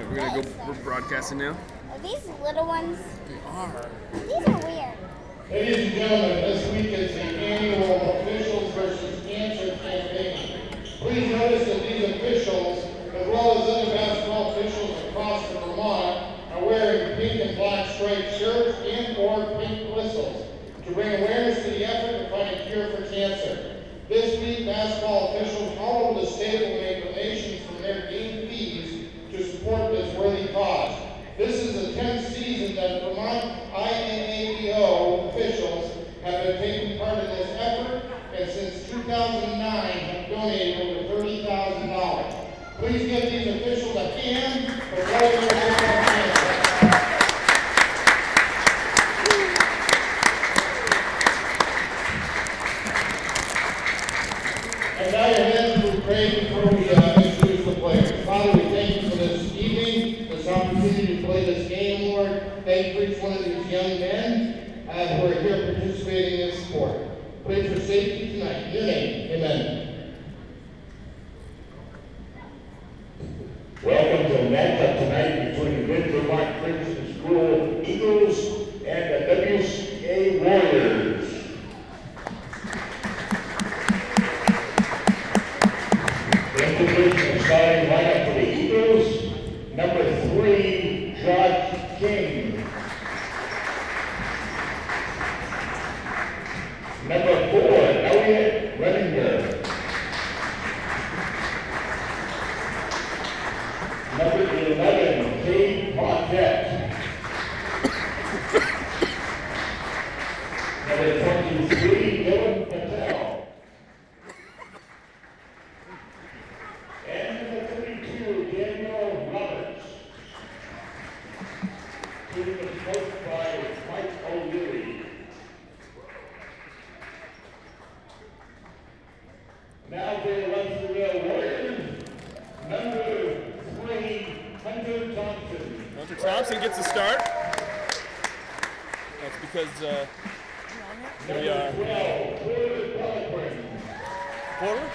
Alright, we're gonna go, we're broadcasting now. Are these little ones? They are. These are weird. Ladies and gentlemen, this week is the annual Officials versus Cancer campaign. Please notice that these officials, as well as other basketball officials across Vermont, are wearing pink and black striped shirts and or pink whistles to bring awareness to the effort to find a cure for cancer. This week, basketball officials all over the state will make donations from their game fees to support this worthy cause. This is the 10th season that Vermont INABO officials have been taking part in this effort, and since 2009 have donated over $30,000. Please give these officials a hand for fighting cancer. And now your hands will pray before we introduce the players. Father, we thank you for this evening, this opportunity to play this game, Lord. Thank you for each one of these young men who are here participating in this sport. Pray for safety tonight. In your name, amen. Welcome to the matchup tonight between the Vermont Christian School Eagles and the WCA Warriors. The introduction of starting lineup for the Eagles, number 3, Josh King. Number 4, Elliot Renninger. Number 11, Cade Paquette. Number 23, Dylan Patel. And number 32, Daniel Roberts. Team is coached by Mike O'Leary. Now for the Websterville Warriors, number 3, Hunter Thompson. Hunter Thompson gets the start. That's because we are Porter.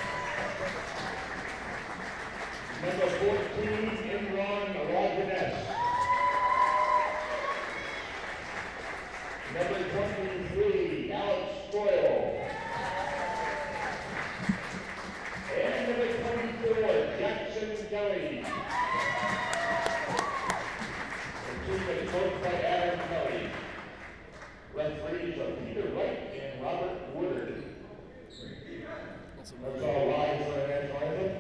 Number 14, Imran Rajanesh. Number 23, Alex Spoyle. And number 24, Jackson Kelly. The team is coached by Adam Kelly. Referees are Peter Wright and Robert Woodard. Let's all rise for the national anthem.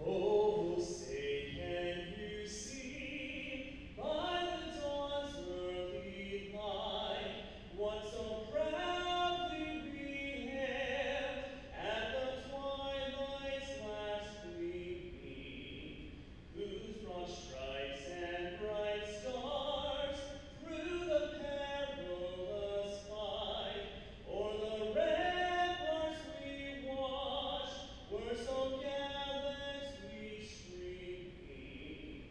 Oh, say can you see by the dawn's early light what so proudly we hailed at the twilight's last gleaming, whose broad stripes and bright stars through the perilous fight o'er the ramparts we watched were so gallantly streaming,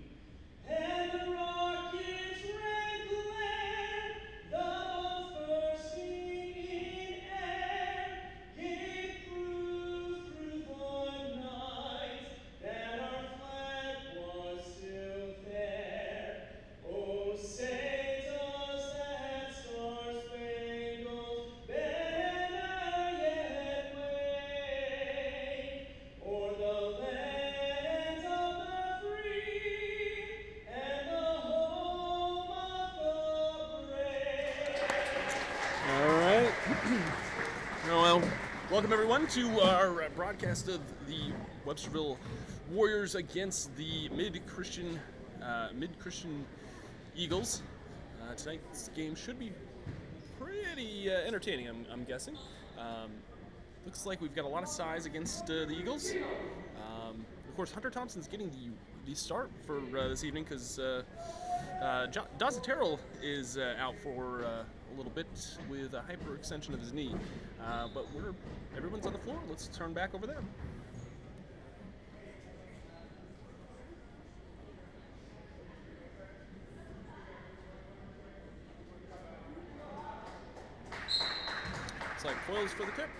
and the rockets' red glare, the bombs bursting in air, gave proof through the night that our flag was still there. Oh, say does that star-spangled banner yet wave o'er the land of the free and the home of the brave? All right. Well, welcome everyone to our broadcast of the Websterville Warriors against the mid-Christian Eagles. Tonight's game should be pretty entertaining, I'm guessing. Looks like we've got a lot of size against the Eagles. Of course, Hunter Thompson's getting the start for this evening because Dazza is out for a little bit with a hyperextension of his knee. But everyone's on the floor. Let's turn back over there. Looks like foils for the tip.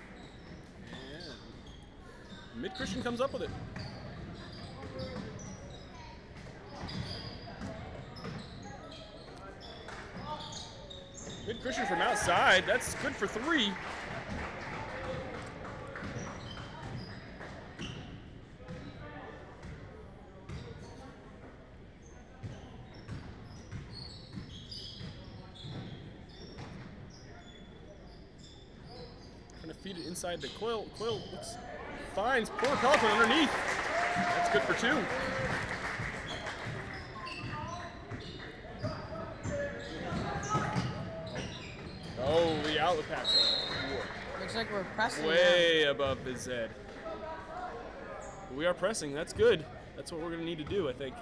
And Mid-Christian comes up with it. Mid-Christian from outside. That's good for 3. Trying to feed it inside the Coil. Coil finds Porter Pelican underneath. That's good for 2. Oh, the outlet pass. Looks like we're pressing. Way above his head. We are pressing. That's good. That's what we're going to need to do, I think.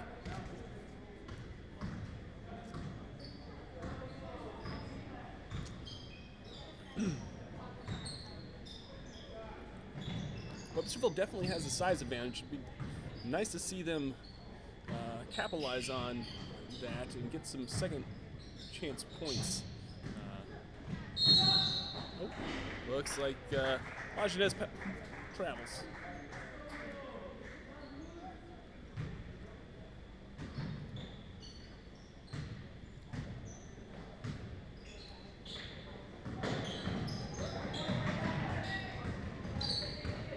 Websterville definitely has the size advantage. It'd be nice to see them capitalize on that and get some second chance points. Oh, looks like Agenez travels.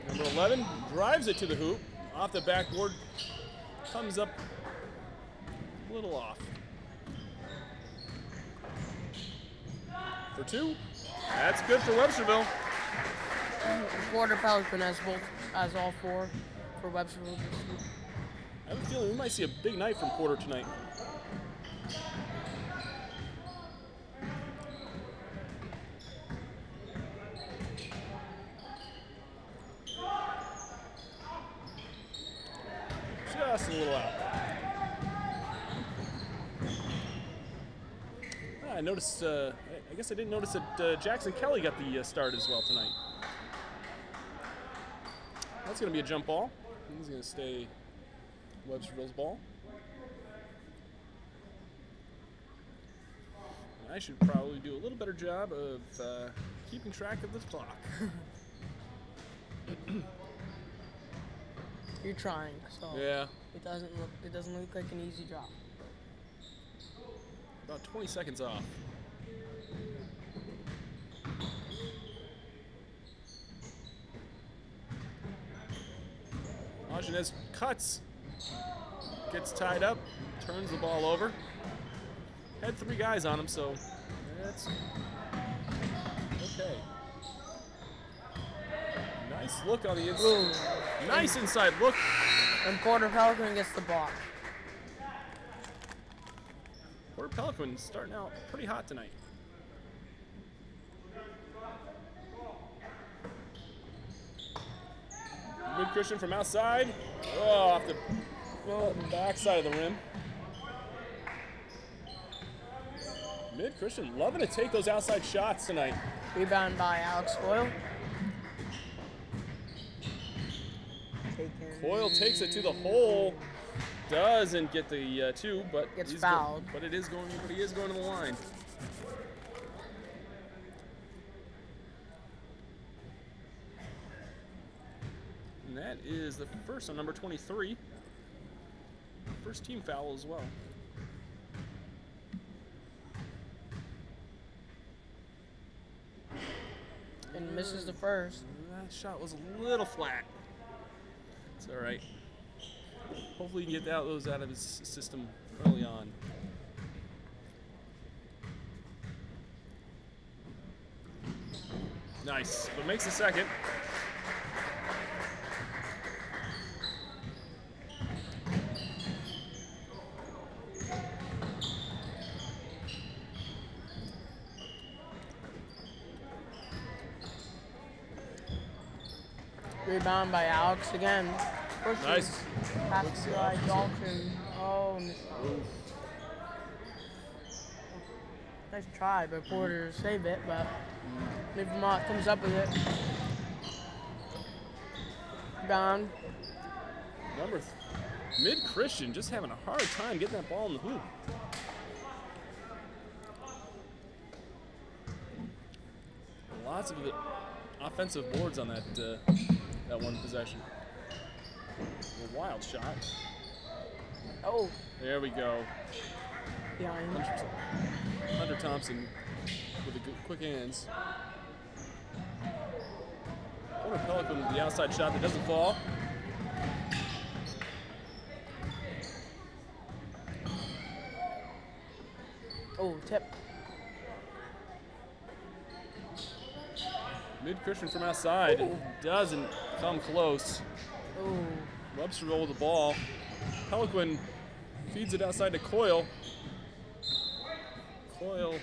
Number 11 drives it to the hoop. Off the backboard, comes up a little off. For 2. That's good for Websterville. Porter Pelican has all 4 for Websterville. I have a feeling we might see a big night from Porter tonight. Just a little out. I noticed, I guess I didn't notice that Jackson Kelly got the start as well tonight. That's going to be a jump ball. He's going to stay Websterville's ball. I should probably do a little better job of keeping track of this clock. You're trying, so Yeah. it doesn't look like an easy job. About 20 seconds off. Agenez cuts, gets tied up, turns the ball over. Had 3 guys on him, so that's okay. Nice look on the inside. Nice inside look. And Porter Pelican gets the block. Porter Pelican starting out pretty hot tonight. Mid-Christian from outside. Oh, off the back side of the rim. Mid-Christian loving to take those outside shots tonight. Rebound by Alex Coyle. Coyle takes it to the hole. Doesn't get the 2, but gets fouled. But he is going to the line. And that is the first on number 23. First team foul as well. And misses the first. That shot was a little flat. It's all right. Hopefully he can get those out of his system early on. Nice, but makes the second. Rebound by Alex again. Nice. Pass by Dalton. Oh, nice try by Porter to save it, but Vermont comes up with it. Rebound. Number Mid-Christian just having a hard time getting that ball in the hoop. Lots of offensive boards on that that one possession. A wild shot. Oh, There we go. behind. Hunter Thompson with the quick hands. Porter Pelican with the outside shot that doesn't fall. Oh, tip. Mid-Christian from outside. Ooh. Doesn't come close. Oh, Websterville with the ball. Pelican feeds it outside to Coyle. Coyle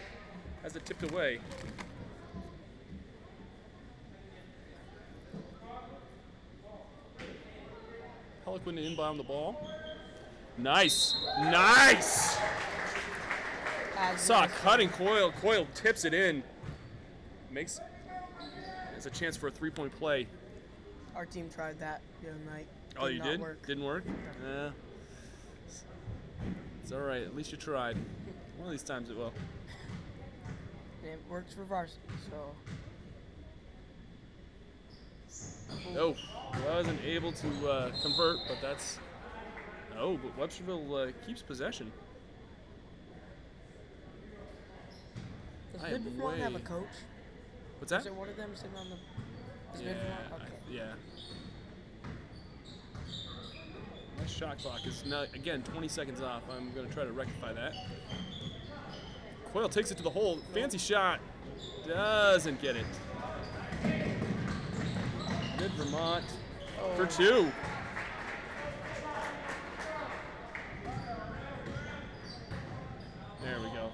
has it tipped away. Pelican inbound the ball. Nice. Nice! Saw cutting Coyle. Coyle tips it in. Makes it's a chance for a three-point play. our team tried that the other night. Oh, you not did? Work. Didn't work? Yeah. It's all right. At least you tried. One of these times it will. And it works for varsity, so. Oh, wasn't able to convert, but that's. Oh, but Websterville keeps possession. Does I am Websterville have a way- coach? What's that? Is it one of them sitting on the? Is Yeah, Websterville- Okay. yeah. My shot clock is not, again, 20 seconds off. I'm going to try to rectify that. Coyle takes it to the hole. Fancy shot. Doesn't get it. Mid Vermont for two. There we go.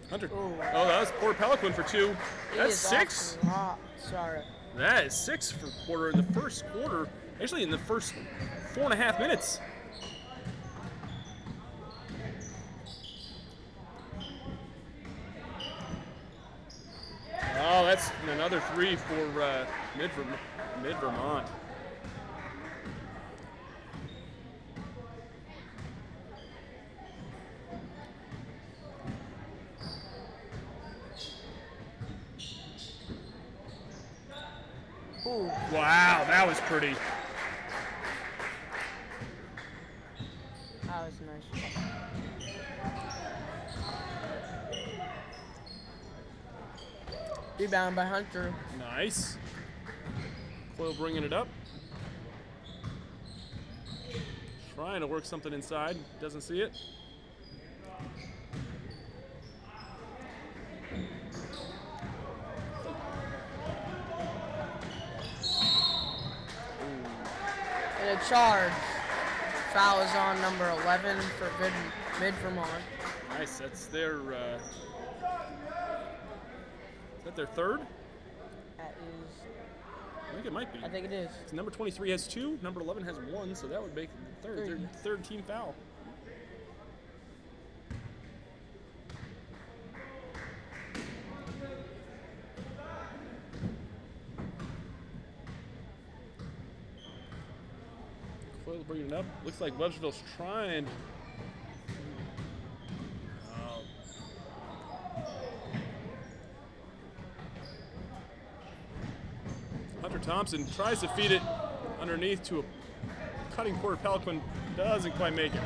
Hunter. Oh. Oh, that was poor Pelican for two. He That's is six. awful hot. Sorry. That is 6 for Porter in the first quarter. Actually, in the first 4.5 minutes. Oh, that's another three for Mid Vermont. Ooh. Wow, that was pretty. That was nice. Rebound by Hunter. Nice. Coyle bringing it up. Trying to work something inside. Doesn't see it. And a charge. Foul is on number 11 for Mid Vermont. Nice. That's their. Is that their third? That is, I think it might be. I think it is. So number 23 has 2, number 11 has 1, so that would make the third team foul. Coyle bringing it up. Looks like Websterville's trying. Hunter Thompson tries to feed it underneath to a cutting Porter Pelican. Doesn't quite make it.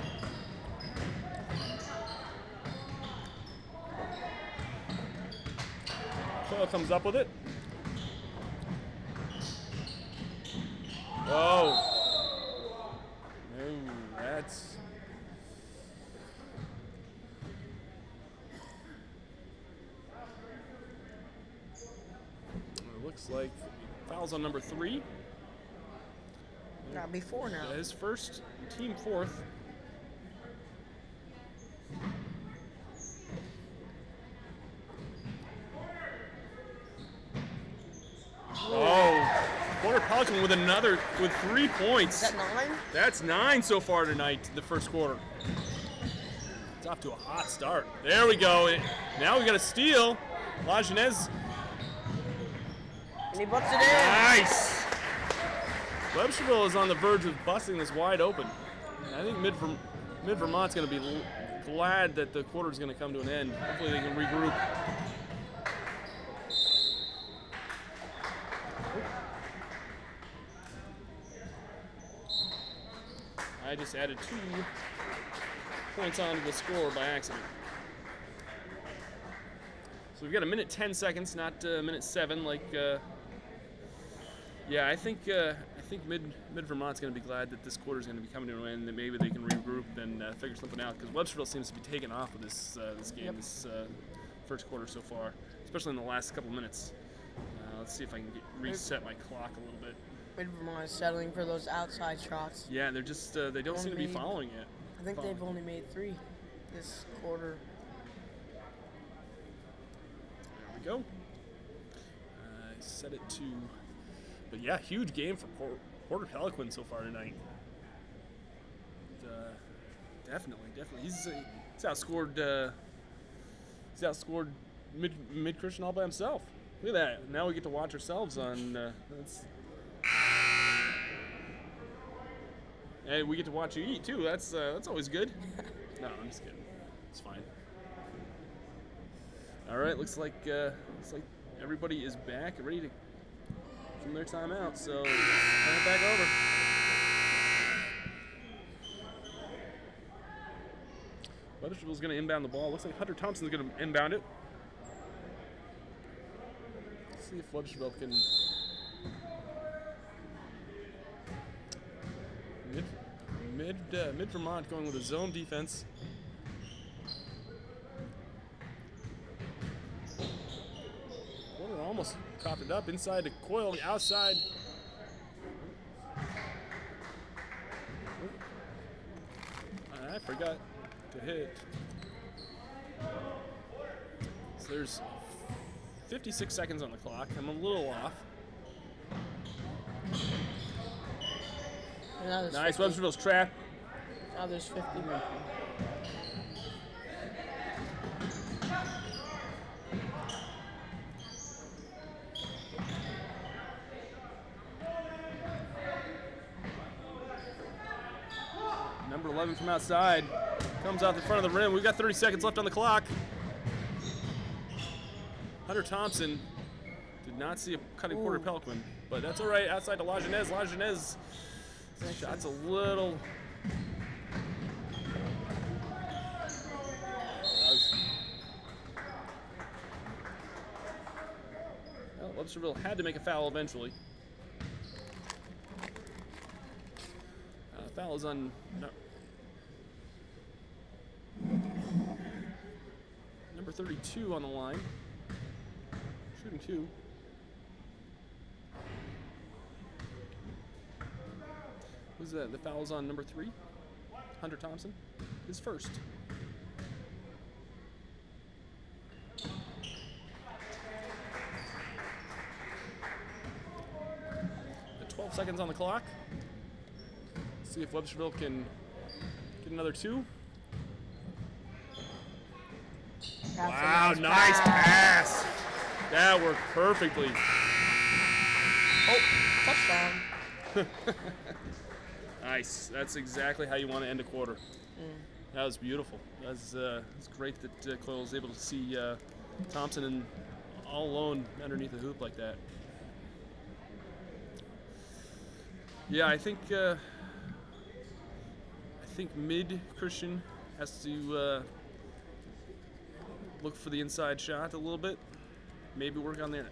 Coyle comes up with it. Oh. No, that's. It looks like fouls on number 3. Not before now. His first, team fourth. Oh, Porter Pelican with 3 points. Is that 9? That's 9 so far tonight, the first quarter. It's off to a hot start. There we go. Now we got a steal. Lajeunesse. And he butts it in. Nice. Websterville is on the verge of busting this wide open. I think Mid Vermont's going to be glad that the quarter's going to come to an end. Hopefully they can regroup. I just added 2 points onto the score by accident. So we've got a minute 10 seconds, not minute 7. Like, yeah, I think Mid Vermont's going to be glad that this quarter is going to be coming to an end. That maybe they can regroup and figure something out, because Websterville seems to be taking off with this game, this first quarter so far, especially in the last couple minutes. Let's see if I can reset my clock a little bit. Mid Vermont is settling for those outside shots. Yeah, they're just they don't seem to be following it. I think they've only made 3 this quarter. There we go. Set it to, but yeah, huge game for Porter Pelican so far tonight. Definitely. He's outscored. He's outscored Mid Christian all by himself. Look at that. Now we get to watch ourselves on. And we get to watch you eat too. That's always good. No, I'm just kidding. It's fine. All right, looks like everybody is back, ready to from their timeout. So turn it back over. Websterville's going to inbound the ball. Looks like Hunter Thompson's going to inbound it. Let's see if Websterville can. Mid Vermont going with a zone defense. Porter almost coughed it up inside the coil, the outside. I forgot to hit. So there's 56 seconds on the clock. I'm a little off. Nice, 50. Websterville's trap. Now there's 50. Number 11 from outside. Comes out the front of the rim. We've got 30 seconds left on the clock. Hunter Thompson did not see a cutting Porter Pelican, but that's all right. Outside to Lajeunesse. Lajeunesse. Shot's a little. Well, Websterville had to make a foul eventually. Foul is on number 32 on the line. Shooting 2. Who's that? The foul's on number 3, Hunter Thompson, his first. At 12 seconds on the clock. Let's see if Websterville can get another 2. Wow, nice pass. That worked perfectly. Oh, touchdown. Nice. That's exactly how you want to end a quarter. That was beautiful. It's great that Coyle was able to see Thompson all alone underneath the hoop like that. Yeah, I think Mid Christian has to look for the inside shot a little bit. Maybe work on their.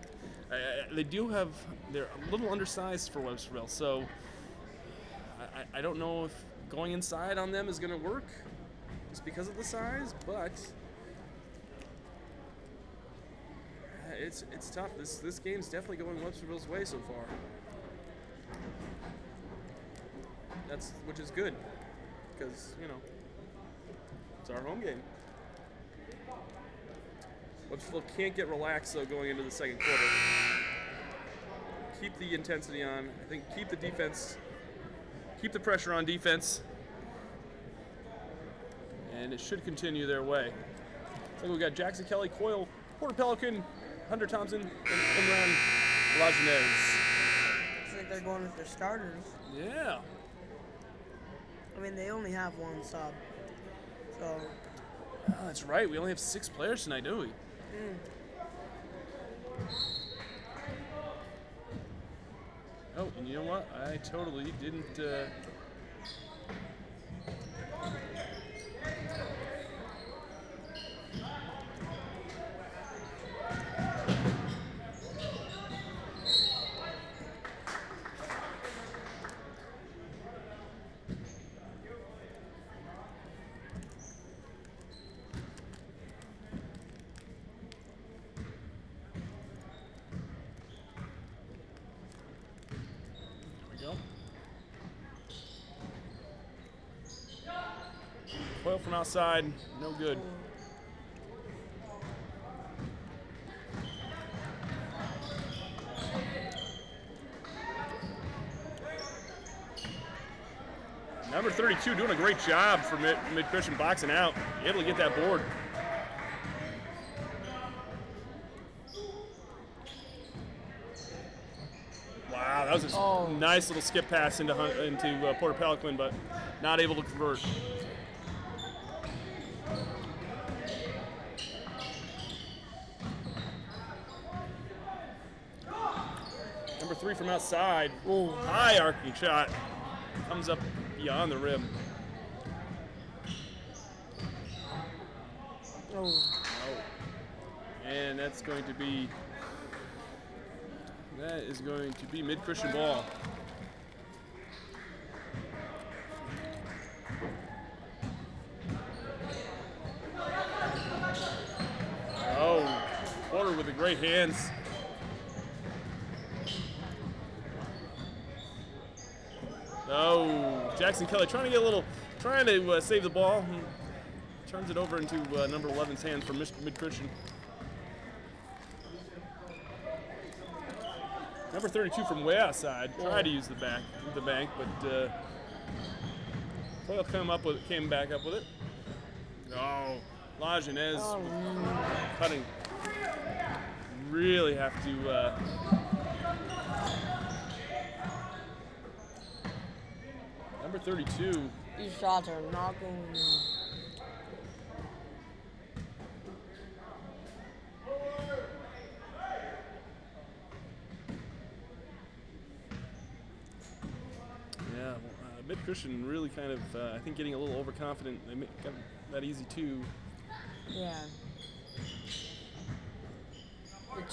They're a little undersized for Websterville, so I don't know if going inside on them is going to work just because of the size, but it's tough. This game's definitely going Websterville's way so far. Which is good, because it's our home game. Websterville can't get relaxed though going into the second quarter. Keep the intensity on. I think keep the defense. Keep the pressure on defense, and it should continue their way. So we got Jackson Kelly, Coyle, Porter Pelican, Hunter Thompson, and Imran Lajeunesse. Looks like they're going with their starters. Yeah. I mean, they only have 1 sub, so. Oh, that's right. We only have 6 players tonight, don't we? Oh, and you know what? I totally didn't from outside, no good. Number 32 doing a great job for Mid-Christian boxing out, able to get that board. Wow, that was a nice little skip pass into Porter Pelican, but not able to convert. Number 3 from outside. Ooh. High arcing shot. Comes up beyond the rim. Oh. And that is going to be Mid-Christian ball. Oh, Porter with the great hands. Oh, Jackson Kelly trying to save the ball. He turns it over into number 11's hands for Mid-Christian. Number 32 from way outside tried to use the bank, but Coyle came back up with it. Oh, Lajeunesse cutting. Really have to. Number 32. These shots are knocking. Yeah, Mid-Christian really kind of, I think, getting a little overconfident. They got that easy 2. Yeah.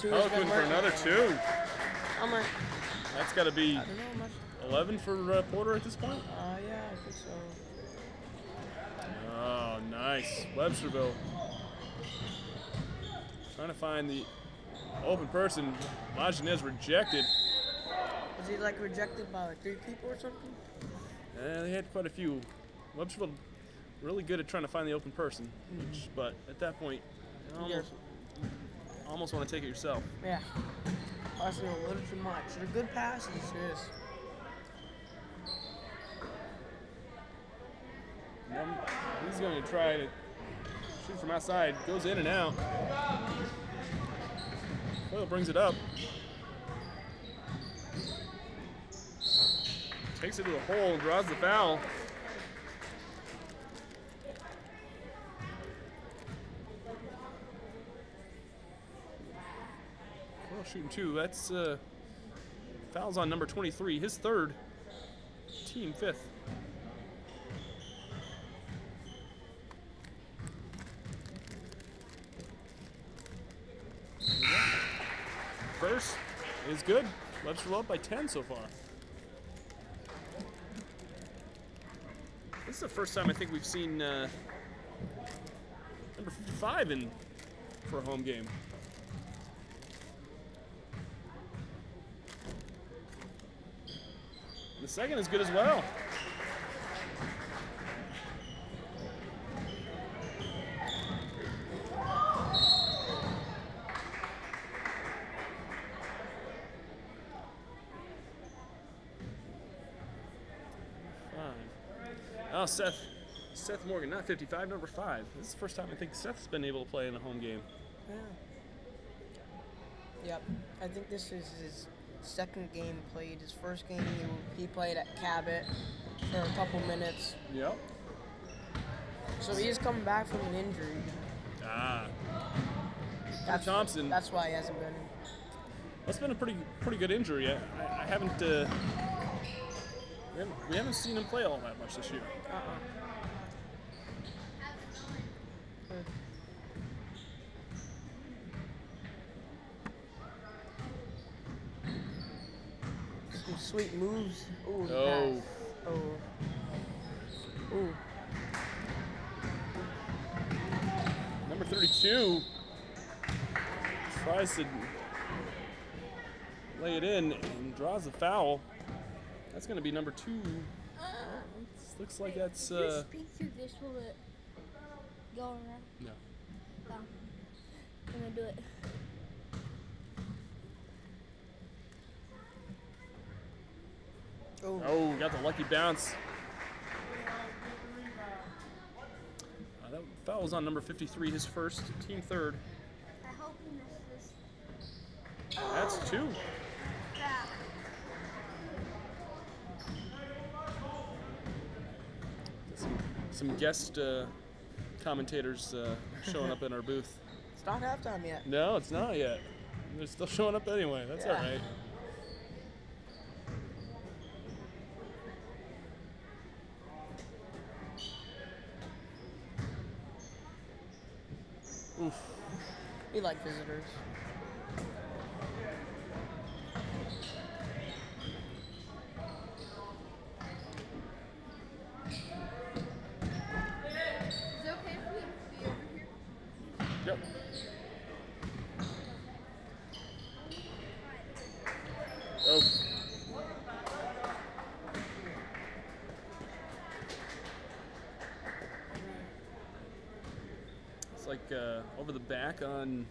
Pelican for another 2. I'm That's got to be I don't know much. 11 for Porter at this point. Yeah, I think so. Oh, nice. Websterville. Trying to find the open person. Lajeunesse rejected. Was he like rejected by like 3 people or something? They had quite a few. Websterville really good at trying to find the open person, but at that point, you almost want to take it yourself. Yeah. Passing a little too much. They're good passes, yes. He's going to try to shoot from outside. Goes in and out. Coyle brings it up. Takes it to the hole and draws the foul. Coyle shooting 2. That's fouls on number 23. His 3rd. Team 5th. First is good. Websterville up by 10 so far. This is the first time I think we've seen number 55 in for a home game. The second is good as well. Oh, Seth Morgan, not 55, number 5. This is the first time I think Seth's been able to play in a home game. Yeah. Yep. I think this is his 2nd game played. His 1st game he played at Cabot for a couple minutes. Yep. So he's coming back from an injury. Thompson. That's why he hasn't been. That's been a pretty good injury. I haven't. We haven't seen him play all that much this year. Some sweet moves. Ooh, Oh. nice. Ooh. Number 32 tries to lay it in and draws the foul. That's going to be number 2. Looks like that's. Speak to this, will it? Go around. No. Oh. I'm gonna do it. Oh, got the lucky bounce. That foul was on number 53, his first, team third. I hope he misses. That's 2. Yeah. Some guest commentators showing up in our booth. It's not halftime yet. No, it's not yet. They're still showing up anyway. That's all right. Oof. We like visitors. Is it okay for him to be over here? Yep. Oh. It's like over the back on.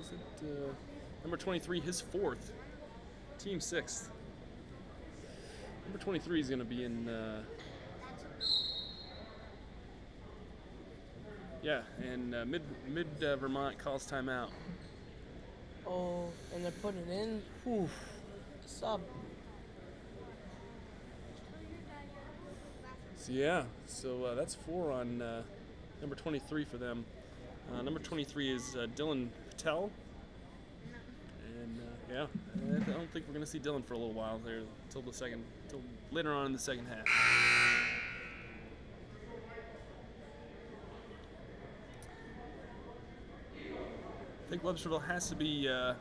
Is it number 23? His 4th, team 6th. Number 23 is going to be in. Yeah, and mid Vermont calls timeout. Oh, and they're putting it in. Whew. Sub. So yeah, so that's 4 on number 23 for them. Number 23 is Dylan Patel. And yeah, I don't think we're gonna see Dylan for a little while there till later on in the second half. I think Websterville has to be a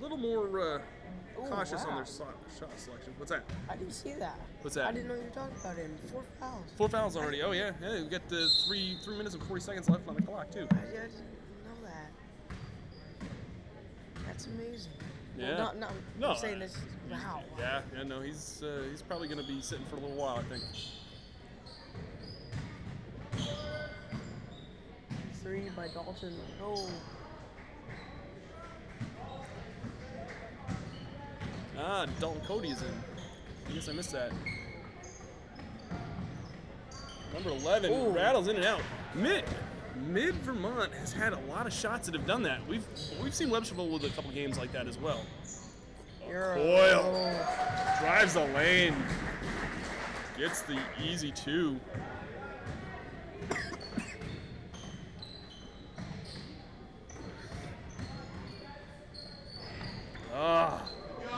little more cautious on their shot selection. What's that? I didn't see that. What's that? I didn't know you were talking about him. 4 fouls. 4 fouls already. Oh yeah, yeah. We got the 3 minutes and 40 seconds left on the clock too. I didn't know that. That's amazing. Yeah. Well, No, I'm saying this. Wow. Yeah. No. He's probably going to be sitting for a little while, I think. 3 by Dalton. No. Dalton Cody is in. I guess I missed that. Number 11 Ooh. rattles in and out. Mid Vermont has had a lot of shots that have done that. We've seen Websterville with a couple games like that as well. Coyle drives the lane, gets the easy 2.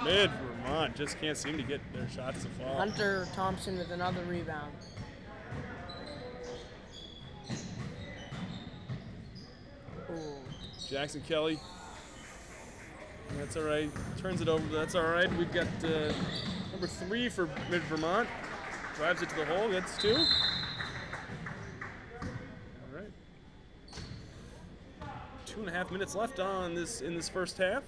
Mid Vermont just can't seem to get their shots to fall. Hunter Thompson with another rebound. Ooh. Jackson Kelly. That's all right. Turns it over. That's all right. We've got number 3 for Mid Vermont. Drives it to the hole. Gets 2. All right. 2.5 minutes left on this in this first half.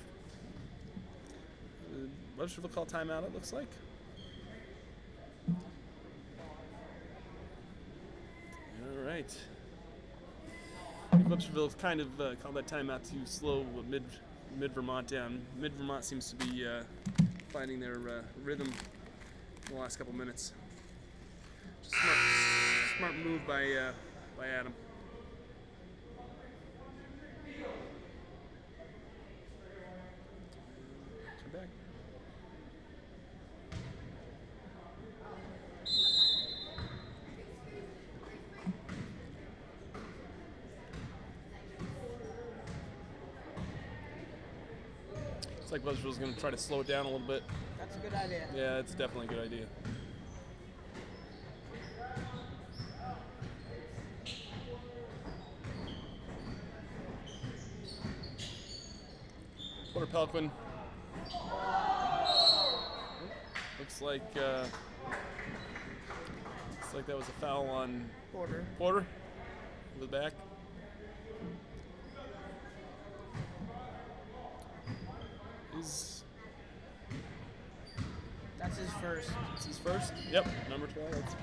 Websterville call timeout, it looks like. All right. I think Websterville's kind of called that timeout to slow Mid Vermont down. Mid Vermont seems to be finding their rhythm in the last couple minutes. Just smart move by Adam. Come back. Looks like Websterville's going to try to slow it down a little bit. That's a good idea. Yeah, it's definitely a good idea. Porter Pelquin. Looks like that was a foul on Porter. Porter with the back. That's his first. first. It's his first. Yep, number 12. That's...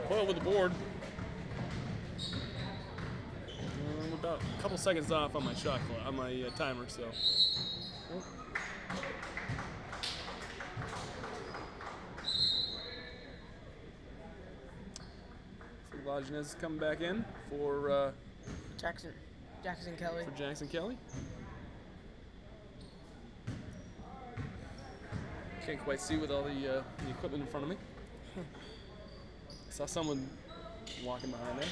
Coyle with the board. I'm about a couple seconds off on my shot clock, on my timer, so. Lajeunesse is coming back in for Jackson Kelly. For Jackson Kelly. Can't quite see with all the equipment in front of me. Saw someone walking behind there.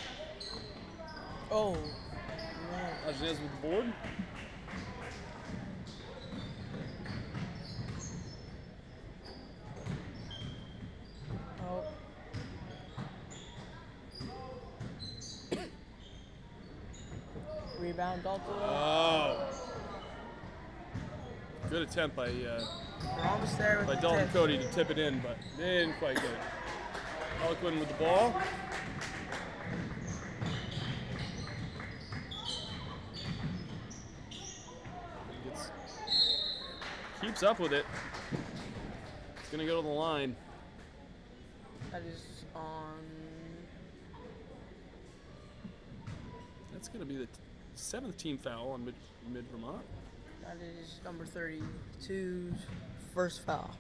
Oh, man. Lajeunesse with the board. Oh. Rebound, Dalton. Oh. Good attempt by We're almost there with by the Dalton tip. Cody to tip it in, but they didn't quite get it. Eloquent with the ball. Keeps up with it. It's gonna go to the line. That is on. That's gonna be the 7th team foul on Mid Vermont. That is number 32's first foul.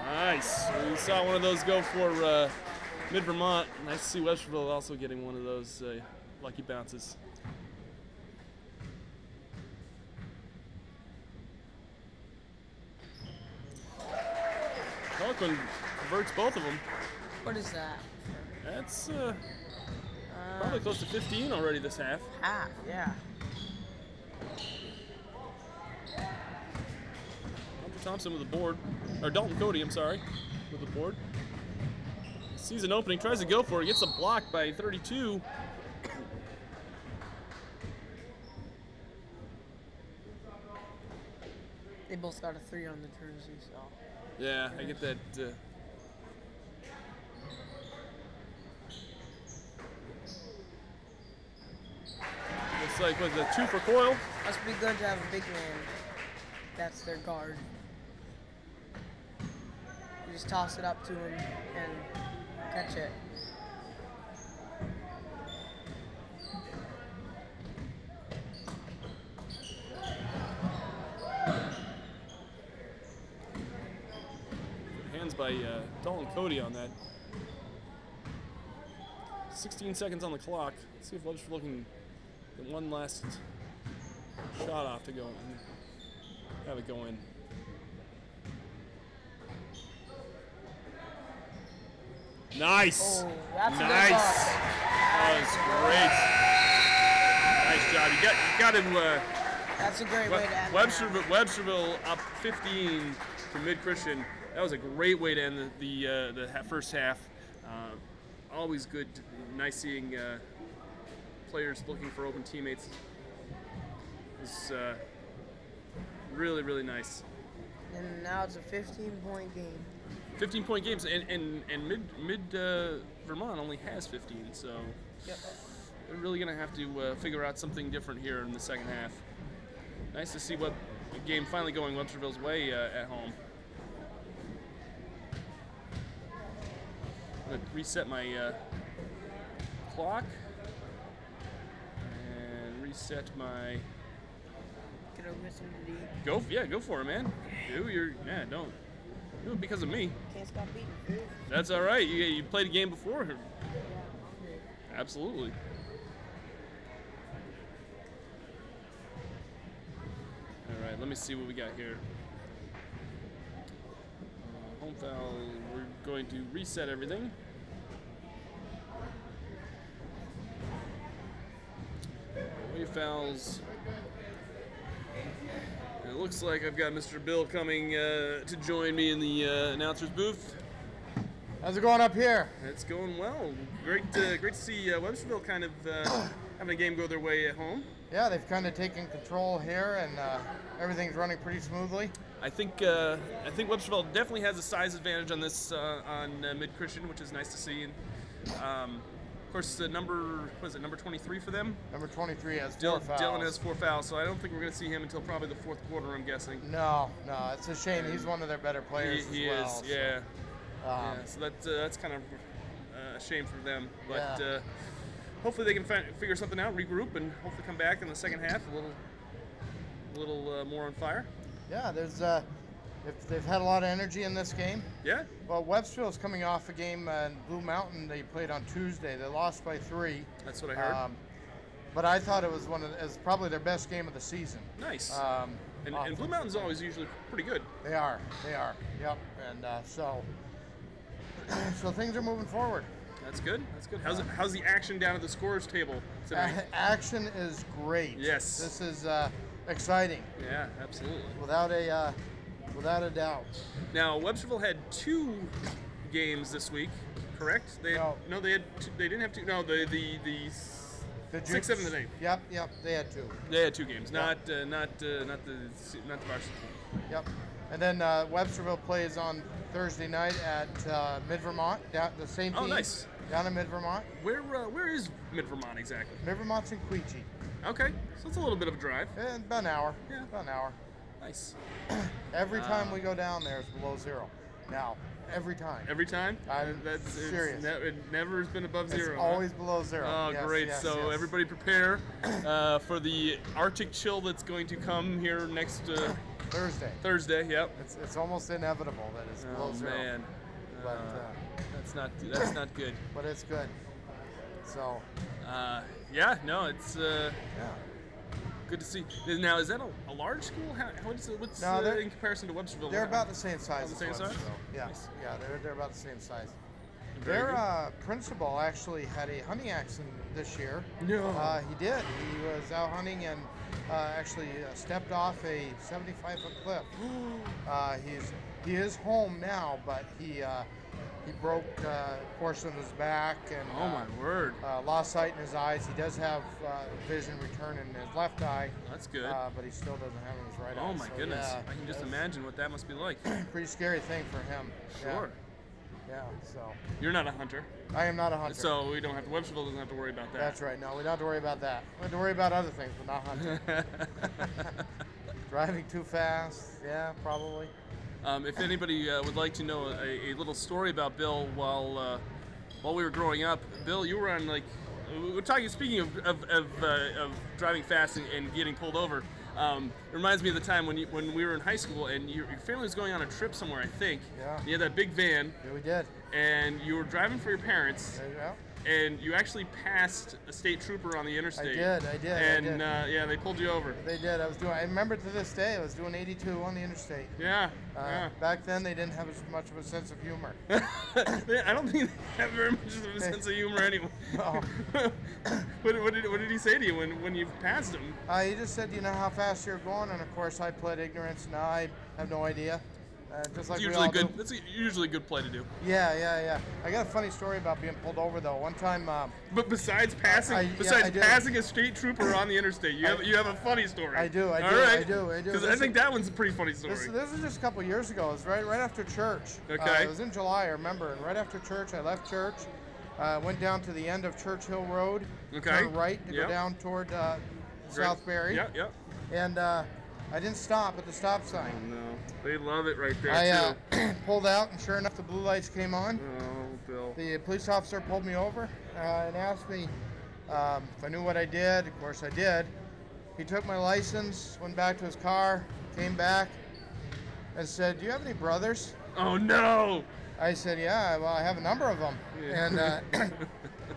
Nice. We saw one of those go for Mid Vermont. Nice to see Websterville also getting one of those lucky bounces. Eloquent converts both of them. What is that? That's probably close to 15 already this half. Half, yeah. Hunter Thompson with the board, or Dalton Cody, I'm sorry, with the board. Sees an opening, tries to go for it, gets a block by 32. They both got a 3 on the jersey, so. Yeah, I get that. Looks like with the 2 for Coyle. Must be good to have a big man. That's their guard. You just toss it up to him and catch it. Hands by Dalton Cody on that. 16 seconds on the clock. Let's see if Websterville can get one last shot off to go and have it go in. Nice. Oh, that's a good nice. ball. That was great. Nice job. You got to. That's a great way to end Websterville up 15 to Mid-Christian. That was a great way to end the first half. Always good, nice seeing players looking for open teammates. It was really, really nice. And now it's a 15-point game. 15-point games, and Mid Vermont only has 15, so Yep. they're really gonna have to figure out something different here in the second half. Nice to see what game finally going Websterville's way at home. I'm gonna reset my clock and reset my. Get over some lead. Go for it, man. Don't do it because of me. Can't stop beating, dude. That's all right. You played a game before. Absolutely. All right, let me see what we got here. Home foul. We're going to reset everything. Away fouls. And it looks like I've got Mr. Bill coming to join me in the announcer's booth. How's it going up here? It's going well. Great to see Websterville kind of having a game go their way at home. Yeah, they've kind of taken control here, and everything's running pretty smoothly. I think Websterville definitely has a size advantage on this on Mid-Christian, which is nice to see. And course, number 23 for them? Number 23 has 4 fouls. Dylan has 4 fouls, so I don't think we're going to see him until probably the fourth quarter, I'm guessing. No, it's a shame. He's one of their better players He as well. is, yeah. So, So that's kind of a shame for them. But hopefully they can figure something out, regroup, and hopefully come back in the second half a little more on fire. yeah, there's if they've had a lot of energy in this game. Yeah? Well, Websterville is coming off a game in Blue Mountain they played on Tuesday. They lost by 3. That's what I heard. But I thought it was probably their best game of the season. Nice. And Blue Mountain's always usually pretty good. They are. Yep. And so things are moving forward. That's good. How's the action down at the scorers table tonight? Action is great. Yes. This is exciting. Yeah, absolutely. Without a doubt. Now, Websterville had 2 games this week, correct? They didn't have 2. No, the 6th, 7th, and 8th. Yep. They had 2. They had 2 games, not the varsity team. Yep. And then Websterville plays on Thursday night at Mid-Vermont, the same team. Oh, nice. Down in Mid-Vermont. Where is Mid-Vermont exactly? Mid-Vermont's in Quechee. Okay, so it's a little bit of a drive. About an hour. Yeah. About an hour. Nice. Every time we go down there, it's below 0. Now, every time. Every time? That's serious. It never has been above 0. It's always below 0. Oh, yes, great. yes, so yes. everybody prepare for the Arctic chill that's going to come here next Thursday, yep. It's almost inevitable that it's below 0. Man. But that's not good. But it's good. So. It's good to see. Now, is that a large school? What's in comparison to Websterville? They're about the same size. The same size? Yeah, nice. Yeah, they're about the same size. Very Their principal actually had a hunting accident this year. No. He did. He was out hunting and actually stepped off a 75-foot cliff. He is home now, but he broke a portion of his back and oh my word! Lost sight in his eyes. He does have vision return in his left eye. That's good. But he still doesn't have it in his right eye. Oh my goodness! Yeah, I can just imagine what that must be like. Pretty scary thing for him. Sure. Yeah. So. You're not a hunter. I am not a hunter. So we don't have to. Websterville doesn't have to worry about that. That's right. No, we don't have to worry about that. We have to worry about other things, but not hunting. Driving too fast. Yeah, probably. If anybody would like to know a little story about Bill while we were growing up, Bill, you were on we're talking. Speaking of driving fast and getting pulled over, it reminds me of the time when we were in high school and your family was going on a trip somewhere. I think. Yeah. You had that big van. Yeah, we did. And you were driving for your parents. Yeah. And you actually passed a state trooper on the interstate. I did. And they pulled you over. They did. I remember to this day, I was doing 82 on the interstate. Yeah. Back then, they didn't have as much of a sense of humor. I don't think they have very much of a sense of humor anyway. No. What did he say to you when you passed him? He just said, "Do you know how fast you're going?" And of course, I pled ignorance. No, I have no idea. Just like it's we all usually good. do. That's usually a good play to do. Yeah. I got a funny story about being pulled over though. One time. But besides passing, passing a state trooper on the interstate, you have a funny story. I do. I do. Because I think that one's a pretty funny story. This was just a couple years ago. It was right after church. Okay. It was in July, I remember. And right after church, I left church. Went down to the end of Churchill Road. Okay. Turned right to go down toward Southbury. Yep. And I didn't stop at the stop sign. Oh, no. They love it right there, I pulled out, and sure enough, the blue lights came on. Oh, Bill. The police officer pulled me over and asked me if I knew what I did. Of course, I did. He took my license, went back to his car, came back, and said, "Do you have any brothers?" Oh, no! I said, "Yeah, well, I have a number of them." Yeah. And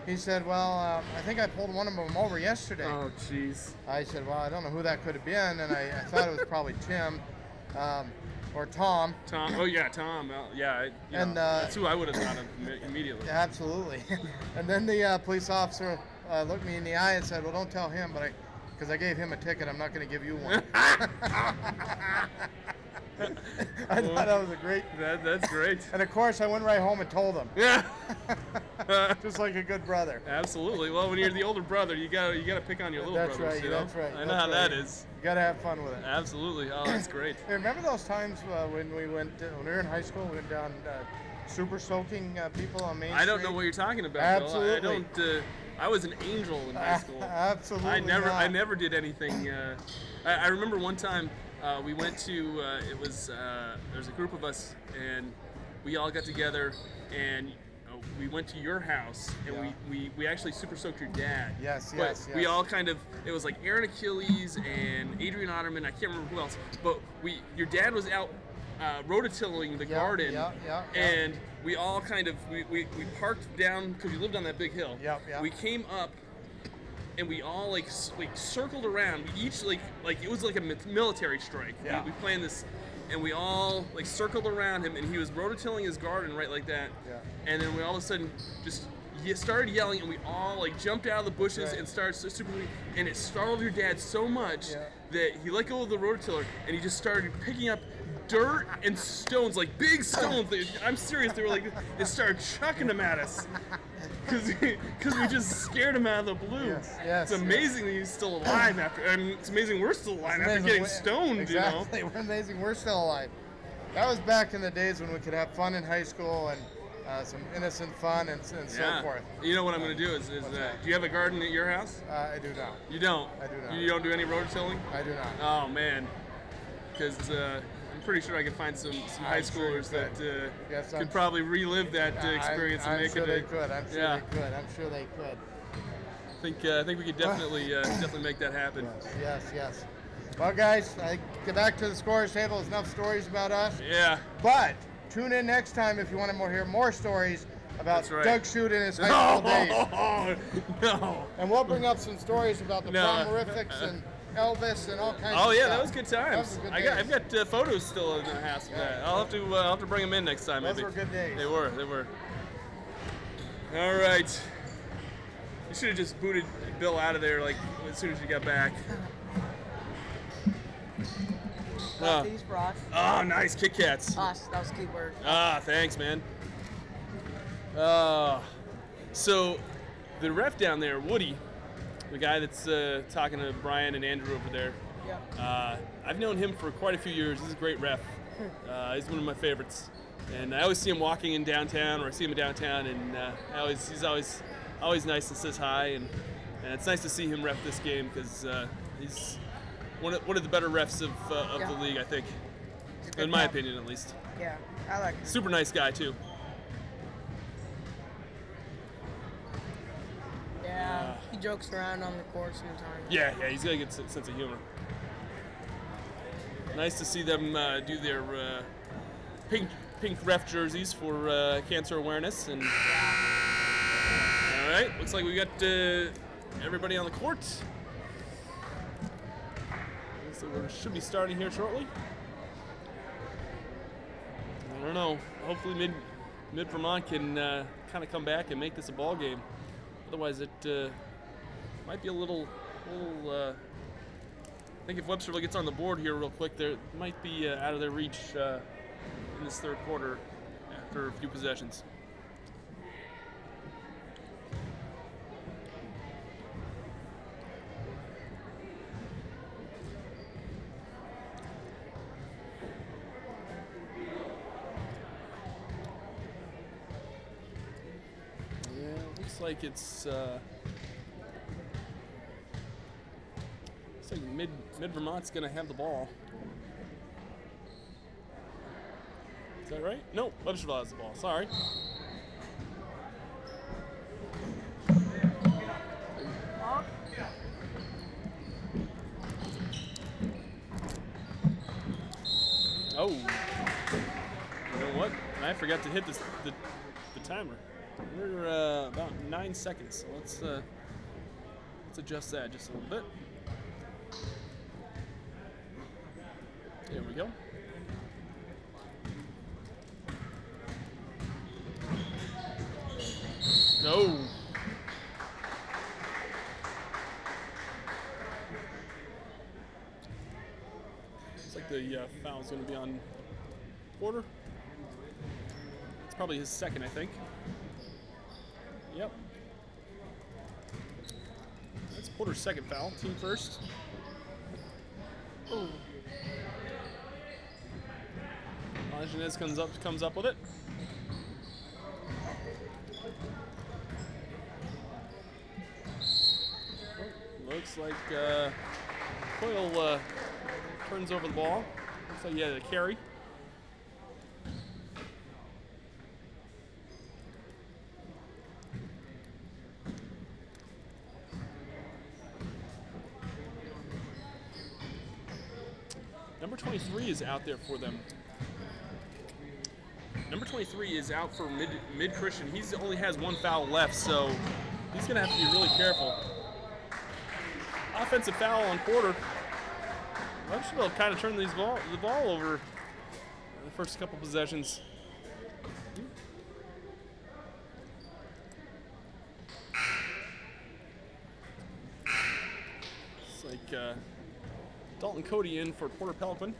he said, "Well, I think I pulled one of them over yesterday." Oh, jeez. I said, "Well, I don't know who that could have been," and I thought it was probably Tim or Tom. Tom. Oh, yeah, Tom. That's who I would have thought of immediately. Absolutely. And then the police officer looked me in the eye and said, "Well, don't tell him, but because I gave him a ticket, I'm not going to give you one." I thought that was a great. That's great. And of course, I went right home and told him. Yeah. Just like a good brother. Absolutely. Well, when you're the older brother, you gotta pick on your little That's brothers. right. You know? That's right. I know how that is. You gotta have fun with it. Absolutely. Oh, that's great. Hey, remember those times when we were in high school, we went down super soaking people on Main Street? I don't know what you're talking about. Absolutely. Bill. I don't. I was an angel in high school. Absolutely. I never did anything. I remember one time we went to. There's a group of us, and we all got together, and we went to your house, and we actually super soaked your dad. Yes. We all kind of. It was like Aaron Achilles and Adrian Otterman. I can't remember who else, but your dad was out rototilling the garden, and we all kind of we parked down because we lived on that big hill. We came up, and we all like circled around. We each like it was like a military strike. We planned this, and we all like circled around him, and he was rototilling his garden right like that. And then we all of a sudden just started yelling, and we all like jumped out of the bushes and started super. And it startled your dad so much that he let go of the rototiller, and he just started picking up dirt and stones, like big stones. I'm serious. They were like, they started chucking them at us because we just scared him out of the blue. It's amazing that he's still alive after. I mean, it's amazing we're still alive after getting stoned. Exactly. You know? We're amazing. We're still alive. That was back in the days when we could have fun in high school and some innocent fun and so forth. You know what I'm going to do is do you have a garden at your house? I do not. You don't? I do not. You don't do any rototilling? I do not. Oh man, because I'm pretty sure I could find some high schoolers that could probably relive that experience and make it. I'm sure they could. I think we could definitely make that happen. Yes. Well, guys, get back to the scorers table. There's enough stories about us. Yeah. But tune in next time if you want to hear more stories about Doug Shute in his high school days. No. And we'll bring up some stories about the Promorifics and Elvis and all kinds of stuff. Oh yeah, that was good times. I've got photos still in the house of that. I'll have to bring them in next time. Those were good days. They were. All right. You should have just booted Bill out of there like as soon as you got back. These for us. Oh, nice Kit Kats. Us, that was a key word. Thanks, man. So the ref down there, Woody, the guy that's talking to Brian and Andrew over there. I've known him for quite a few years. He's a great ref. He's one of my favorites, and I always see him walking in downtown, or I see him in downtown, and he's always nice and says hi, and it's nice to see him ref this game because he's one of the better refs of the league, I think, in my opinion at least. Yeah, I like him. Super nice guy too. Yeah, he jokes around on the court sometimes. Yeah, he's got a good sense of humor. Nice to see them do their pink ref jerseys for cancer awareness. And all right, looks like we got everybody on the court. So we should be starting here shortly. I don't know. Hopefully Mid Vermont can kind of come back and make this a ball game. Otherwise, it might be a little. I think if Websterville gets on the board here real quick, there might be out of their reach in this third quarter after a few possessions. Looks like it's Mid Vermont's gonna have the ball. Is that right? No, Websterville has the ball. Sorry. Oh, you know what? I forgot to hit the timer. We're about 9 seconds, so let's adjust that just a little bit. There we go. No. Looks like the foul's going to be on Porter. It's probably his second, I think. Yep. That's Porter's second foul. Team first. Ooh. Lajeunesse comes up with it. Looks like Coyle turns over the ball. Looks like he had a carry. Number 23 is out there for them. Number 23 is out for mid-Christian. He only has one foul left, so he's going to have to be really careful. Offensive foul on Porter. Websterville kind of turned the ball over in the first couple possessions. It's like Dalton Cody in for Porter Pelican.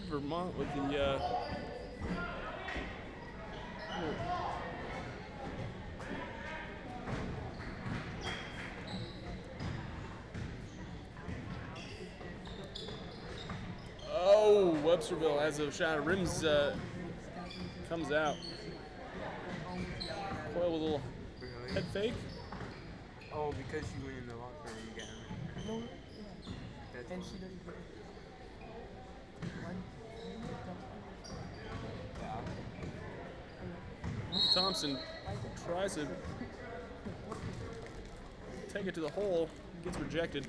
Vermont with the oh, Websterville has a shot. Rims comes out. Coyle with a little head fake. Oh, because you went in the locker room again. No. That's And why. she doesn't. Thompson tries to take it to the hole, gets rejected.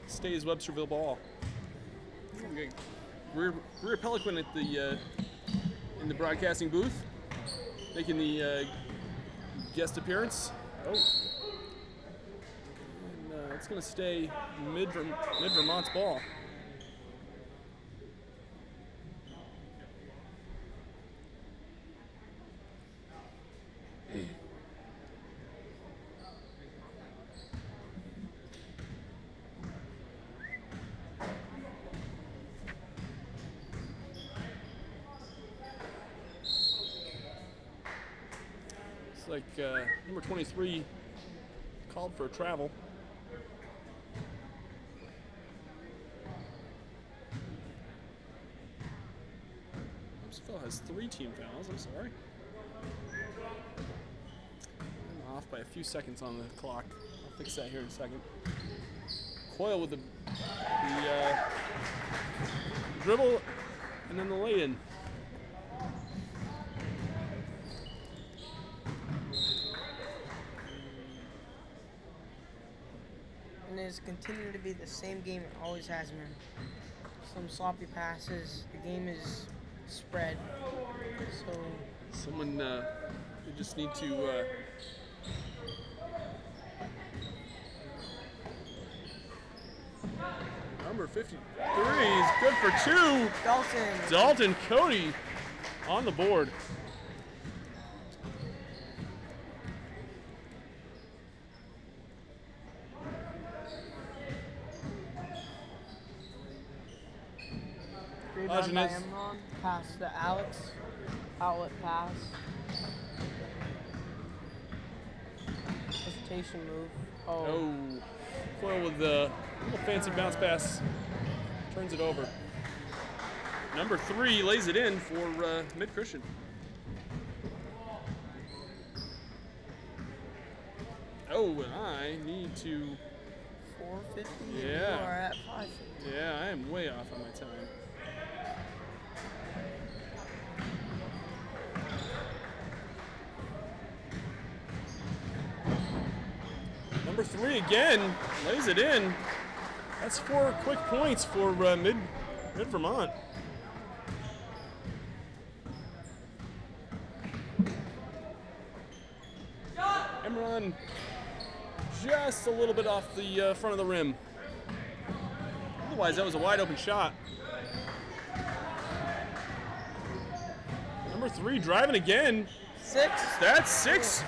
Stays Websterville ball. We got Greer Pelican at the in the broadcasting booth, making the guest appearance. Oh, and it's going to stay mid Vermont's ball. Like number 23 called for a travel. Websterville has 3 team fouls, I'm sorry. I'm off by a few seconds on the clock. I'll fix that here in a second. Coyle with the dribble and then the lay-in. And it's continued to be the same game it always has been. Some sloppy passes. The game is spread. So Someone, they just need to number 53 is good for 2. Dalton Cody on the board. rebound by Emron. Pass to Alex. Outlet pass. Hesitation move. Oh, Coyle with the little fancy bounce pass. Turns it over. Number 3 lays it in for mid-Christian. Oh, and I need to... 450. Yeah. You are at 550. Yeah, I am way off on my time. Number 3 again, lays it in. That's 4 quick points for mid Vermont. Emron just a little bit off the front of the rim. Otherwise, that was a wide open shot. Number Number 3 driving again. 6. That's 6.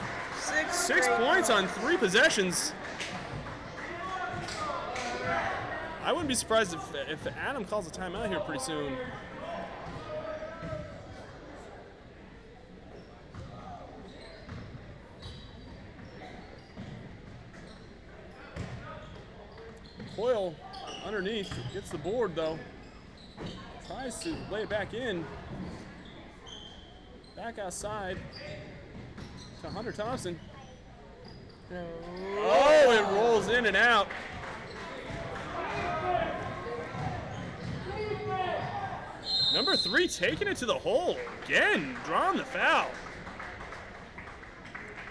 6 points on 3 possessions. I wouldn't be surprised if Adam calls a timeout here pretty soon. Coyle underneath, gets the board though. Tries to lay it back in. Back outside to Hunter Thompson. No. Oh, it rolls in and out. Number 3 taking it to the hole. Again, drawing the foul.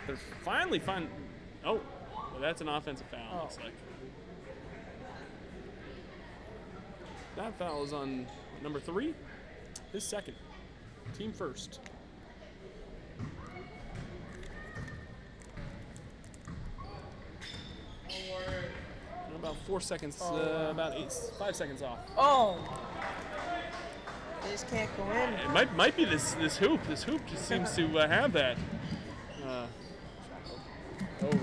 They're finally oh, well, that's an offensive foul, looks like. That foul is on number 3, his second, team first. About 4 seconds, about 5 seconds off. Oh! They just can't go in. It might be this hoop. This hoop just seems to have that. Oh,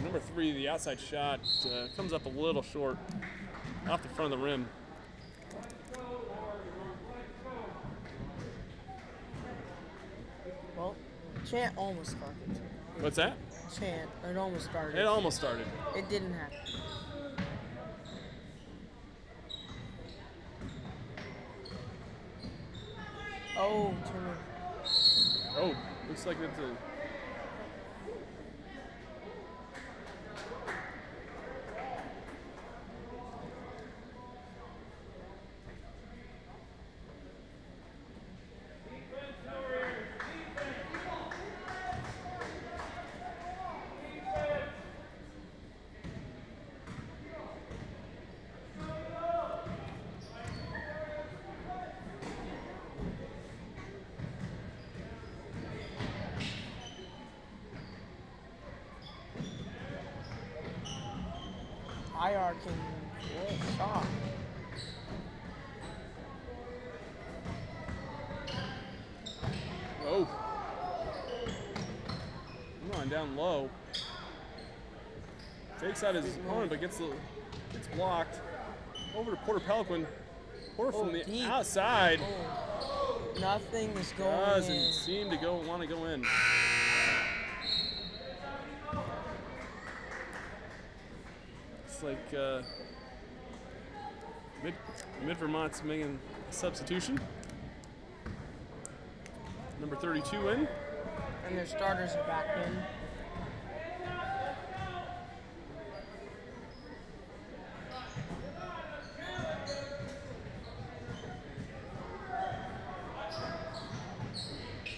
number 3, the outside shot comes up a little short, off the front of the rim. Well, Chant almost started. What's that? Chant, it almost started. It almost started. It didn't happen. Oh, Turner. Oh, looks like it's a... IR can roll a shot. Oh. Come on, down low. Fakes out his opponent, but gets blocked. Over to Porter Pelican. Porter from the deep. outside. Oh. Nothing is going Doesn't in. seem to want to go in. It's like Mid Vermont's making a substitution. Number 32 in. And their starters are back in.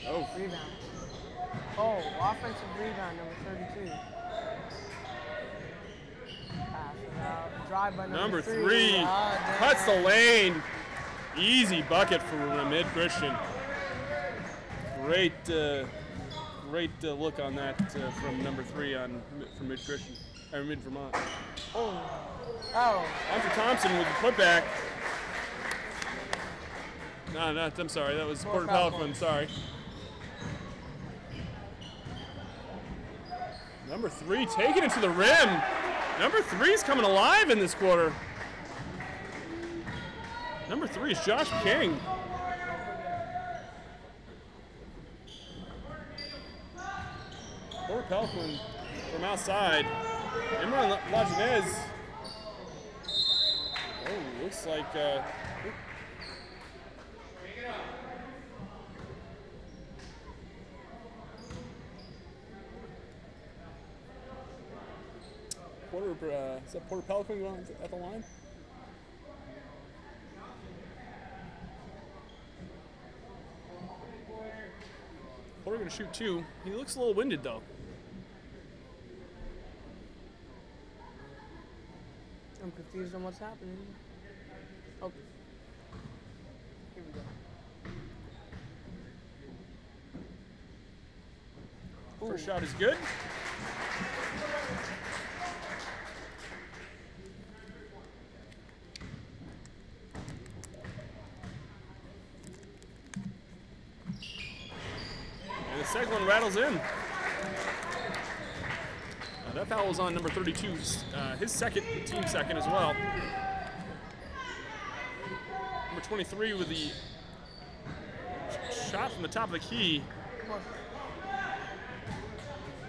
Oh. Rebound. Oh, offensive rebound, number 32. Pass it out. Drive by number 3. Cuts the lane. Easy bucket for Mid-Christian. Great look on that from number 3 from Mid-Christian, or Mid-Vermont. Oh. Hunter Thompson with the putback. No, I'm sorry. That was Porter Pelican. Sorry. Number 3 taking it to the rim. Number 3 is coming alive in this quarter. Number 3 is Josh King. Porter Pelican from outside. Imran Lajanez. Oh, looks like. Is that Porter Pelican going at the line? Porter going to shoot 2. He looks a little winded though. I'm confused on what's happening. Okay. Here we go. First shot is good. second one rattles in. That foul was on number 32, his second, team second as well. Number 23 with the shot from the top of the key.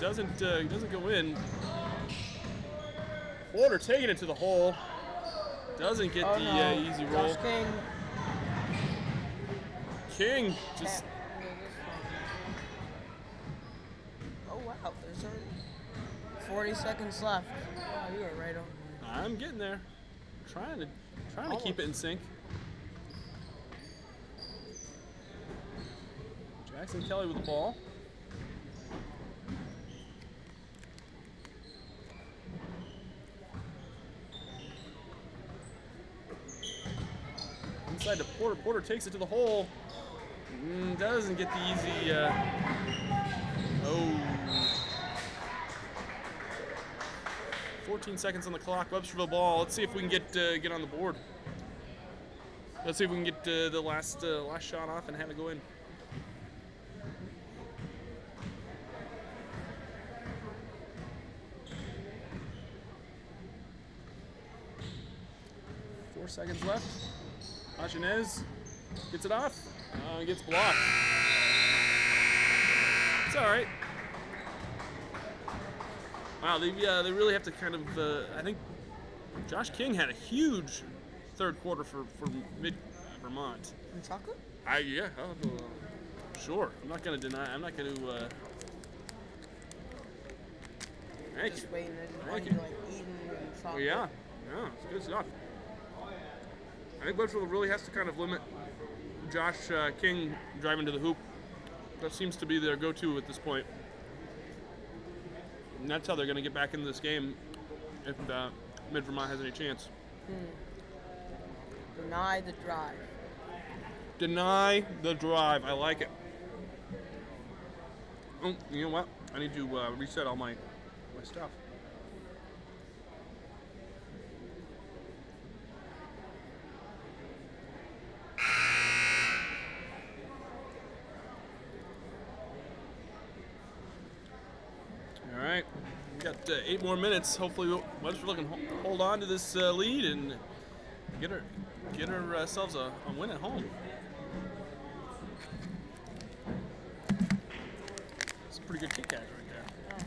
Doesn't go in. Porter taking it to the hole. Doesn't get the easy roll. Josh King just. Oh wow, there's already 40 seconds left. Wow, you were right on. I'm getting there. Trying to keep it in sync. Jackson Kelly with the ball. Inside to Porter. Porter takes it to the hole. Doesn't get the easy. 14 seconds on the clock. Websterville ball. Let's see if we can get on the board. Let's see if we can get the last shot off and have it go in. Four seconds left. Achinez gets it off. Gets blocked. It's all right. Wow, they really have to kind of. I think Josh King had a huge third quarter for Mid Vermont. In soccer? Yeah. Sure. I'm not going to deny. I'm not going to. Thank Just you. waiting. I just Thank want you. you to like Eden and soccer. Oh, yeah, it's good stuff. I think Websterville really has to kind of limit Josh King driving to the hoop. That seems to be their go-to at this point. And that's how they're going to get back into this game if Mid Vermont has any chance. Deny the drive. Deny the drive. I like it. Oh, you know what? I need to reset all my stuff. All right, we got 8 more minutes. Hopefully, Websterville can hold on to this lead and get ourselves a win at home. It's a pretty good kick catch right there.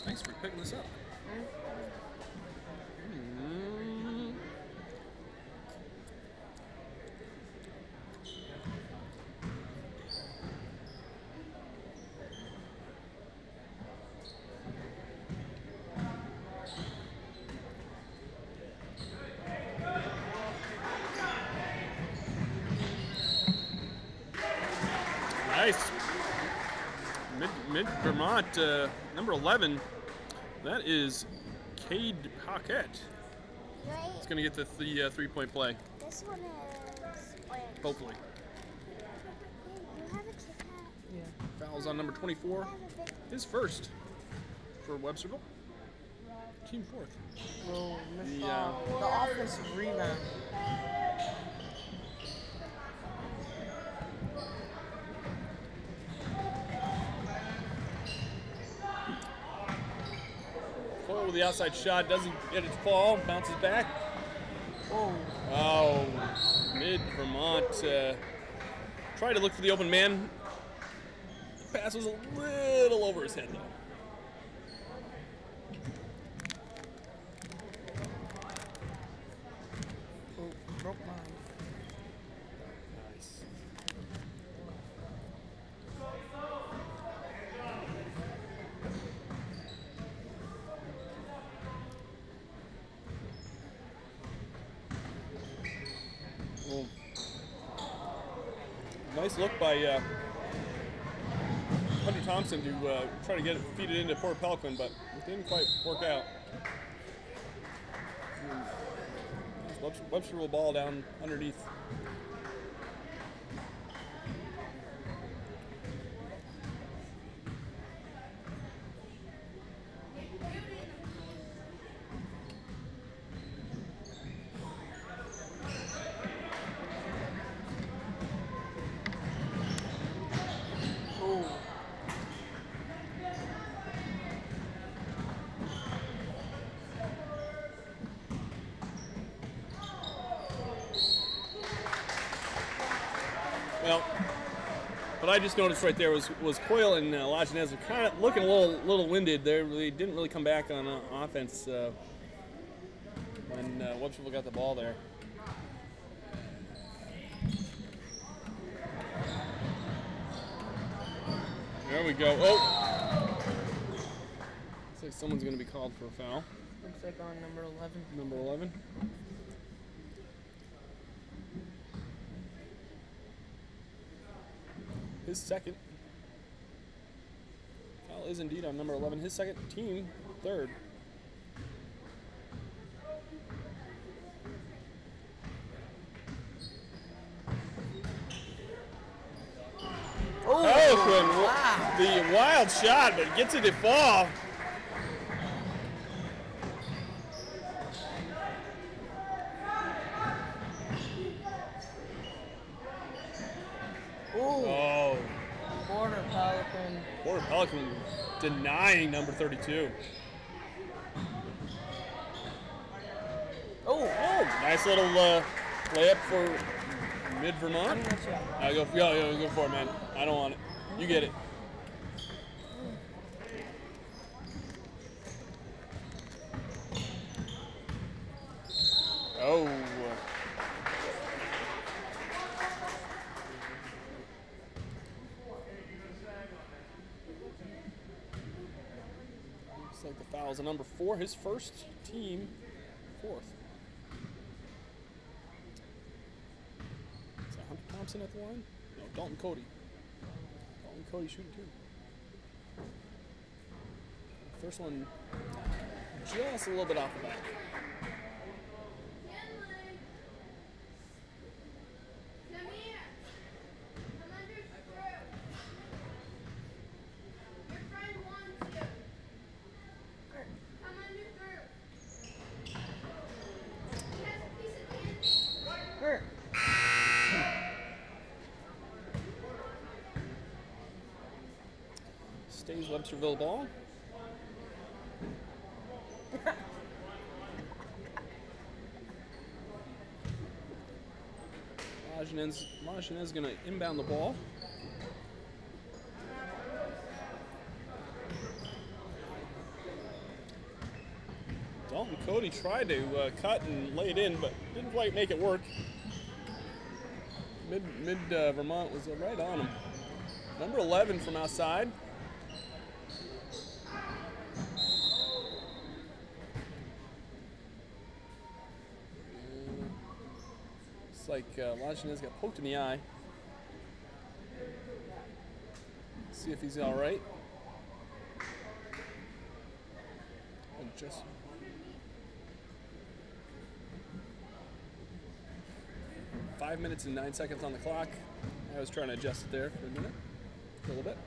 Thanks for picking this up. Nice. Mid Vermont, number 11. That is Cade Paquette. Right? It's going to get the 3-point play, This one is orange. hopefully. Hey, you have a Kit Kat? Yeah. Fouls on number 24. I have a big His first for Websterville. Team fourth. Oh, missed The, the offensive rebound. Coyle with the outside shot, doesn't get it to fall, bounces back. Oh, Oh, Mid Vermont tried to look for the open man. Pass was a little over his head though. broke mine. Nice. Well, nice look by Hunter Thompson to try to feed it into Port Pelican, but it didn't quite work out. Webster will ball down underneath. Oh, Well, what I just noticed right there was Coyle and Lajeunesse were kind of looking a little winded. They didn't really come back on offense when Websterville got the ball there. There we go. Oh! Looks like someone's going to be called for a foul. Looks like on number 11. Number 11. His second. Foul is indeed on number 11. His second, team third. Oh, wow. The wild shot, but gets it to fall. Oh. Porter Pelican denying number 32. Oh. Nice little layup for Mid-Vermont. Go for it, man. I don't want it. You get it. Oh. Looks like the foul's a number 4, his first, team fourth. Is that Hunter Thompson at the line? No, Dalton Cody. Dalton Cody shooting too. First one just a little bit off the back. Stays Websterville ball. Lajeunesse going to inbound the ball. Dalton Cody tried to cut and lay it in, but didn't quite make it work. Vermont was right on him. Number 11 from outside. Looks like Lajeunesse got poked in the eye. See if he's all right. And just 5 minutes and 9 seconds on the clock. I was trying to adjust it there for a minute, a little bit.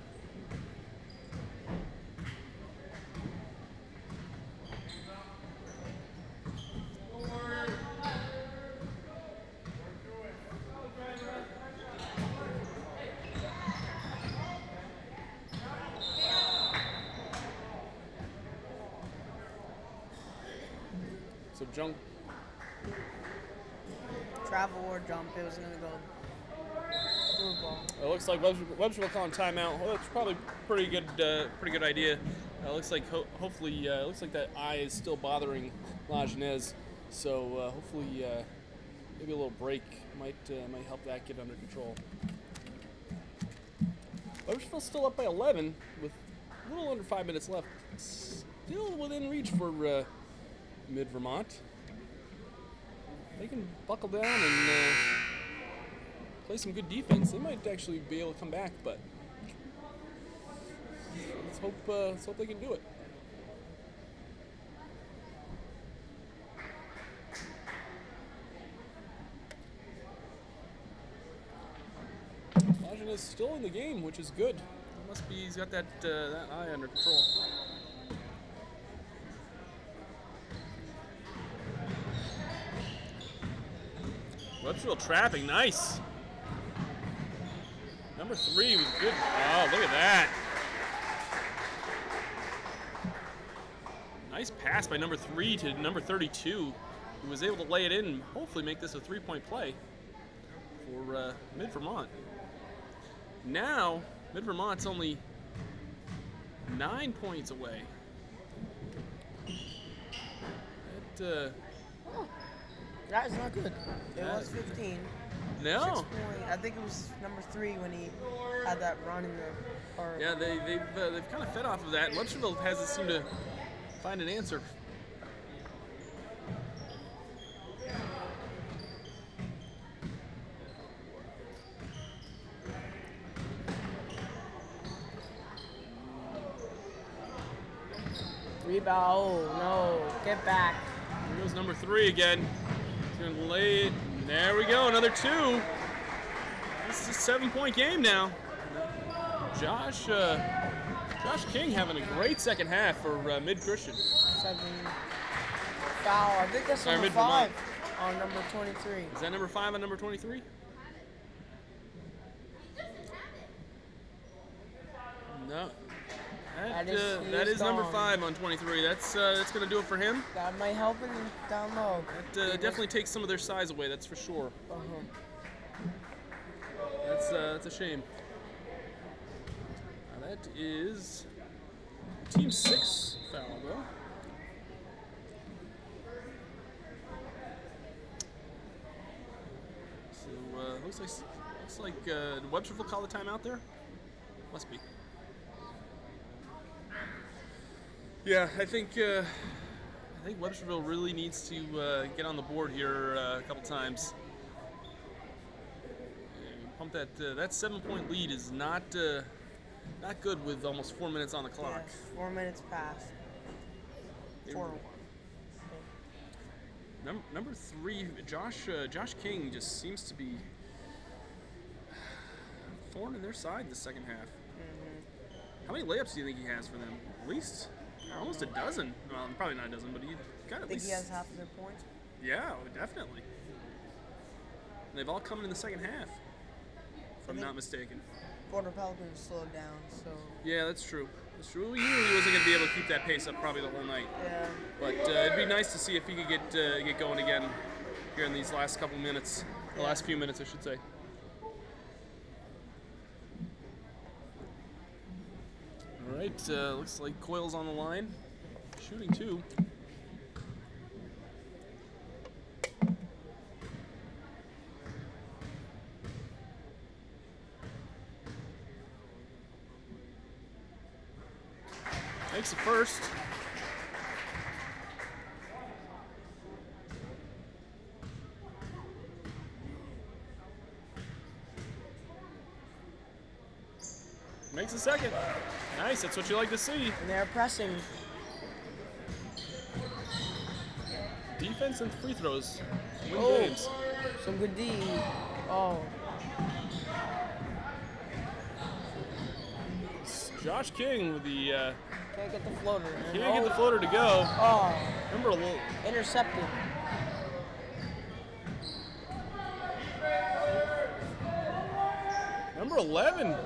So jump. Travel or jump, it was going to go through ball. It looks like Websterville calling timeout. Well, that's probably pretty good idea. Looks like hopefully looks like that eye is still bothering Lajeunesse. So hopefully maybe a little break might help that get under control. Websterville's still up by 11 with a little under 5 minutes left. Still within reach for Mid-Vermont. They can buckle down and play some good defense. They might actually be able to come back, but let's hope they can do it. Lajeunesse is still in the game, which is good. It must be he's got that eye under control. Websterville trapping, nice. Number 3 was good. Oh, look at that. Nice pass by number 3 to number 32, who was able to lay it in and hopefully make this a 3-point play for Mid-Vermont. Now, Mid-Vermont's only 9 points away. That is not good. It was 15. No. 6 point. I think it was number 3 when he had that run in the. Or Yeah, they've kind of fed off of that. Websterville hasn't seemed to find an answer. Rebound. Oh, no. Get back. Here goes number 3 again. He's going to lay it. There we go, another 2. This is a 7-point game now. Josh King having a great second half for Mid-Christian. 7 foul. I think that's number 5 on number 23. Is that number 5 on number 23? No. That is number 5 on 23. That's going to do it for him. That might help him down low. That definitely takes some of their size away, that's for sure. That's a shame. That is team 6 foul, though. So looks like did Websterville call the timeout there? Must be. Yeah, I think Websterville really needs to get on the board here a couple times. Pump that 7-point lead is not good with almost 4 minutes on the clock. Yes, 4 minutes past. 4-1. Number 3, Josh King just seems to be thorn in their side the second half. How many layups do you think he has for them? At least almost a dozen. Well, probably not a dozen, but he got at least. Think he has half of their points? Yeah, definitely. And they've all come in the second half, if I'm not mistaken. Porter Pelicans slowed down, so. Yeah, that's true. That's true. We knew he wasn't going to be able to keep that pace up probably the whole night. Yeah. But it'd be nice to see if he could get going again here in these last couple minutes, the last few minutes, I should say. All right, looks like Coyle's on the line, shooting 2. Makes the first. Makes the second. Nice, that's what you like to see. And they're pressing. Defense and free throws win games. Some good D. Oh. Josh King with the can't get the floater. Can't get the floater to go. Oh. Number 11. Intercepted. Number 11.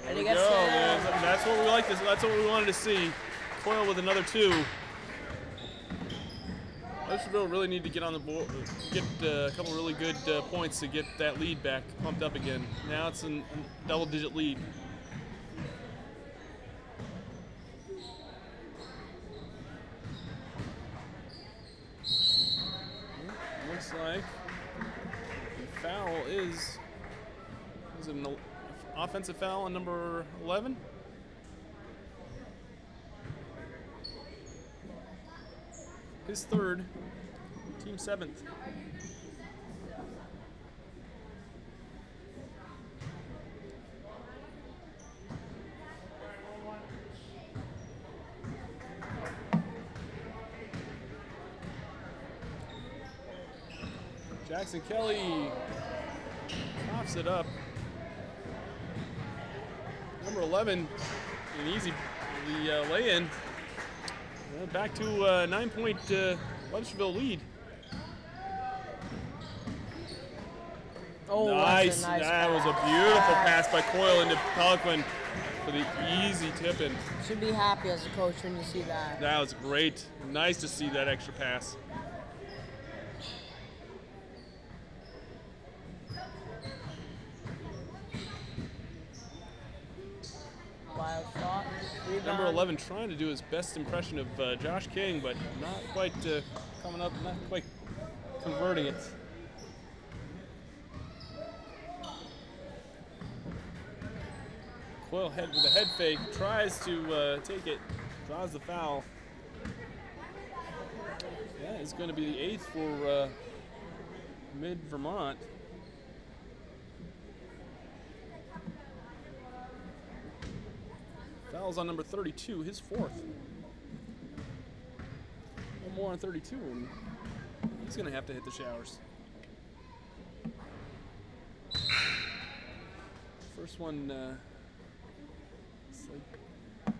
And he gets it. That's what we like. That's what we wanted to see. Coyle with another 2. Websterville really need to get on the board, get a couple really good points to get that lead back pumped up again. Now it's a double-digit lead. Looks like the foul is it an offensive foul on number 11? His 3rd, team 7th. Jackson Kelly coughs it up. Number 11, an easy lay-in. Back to a 9-point Websterville lead. Oh, nice. That's a nice that pass. was a beautiful pass by Coyle into Pelican. for the easy tip-in. Should be happy as a coach when you see that. That was great. Nice to see that extra pass. Wild shot. Rebound. Number 11 trying to do his best impression of Josh King, but not quite coming up, not quite converting it. Coyle head with a head fake, tries to take it, draws the foul. That is going to be the 8th for Mid-Vermont. Foul's on number 32, his 4th. One more on 32, and he's going to have to hit the showers. First one, it's like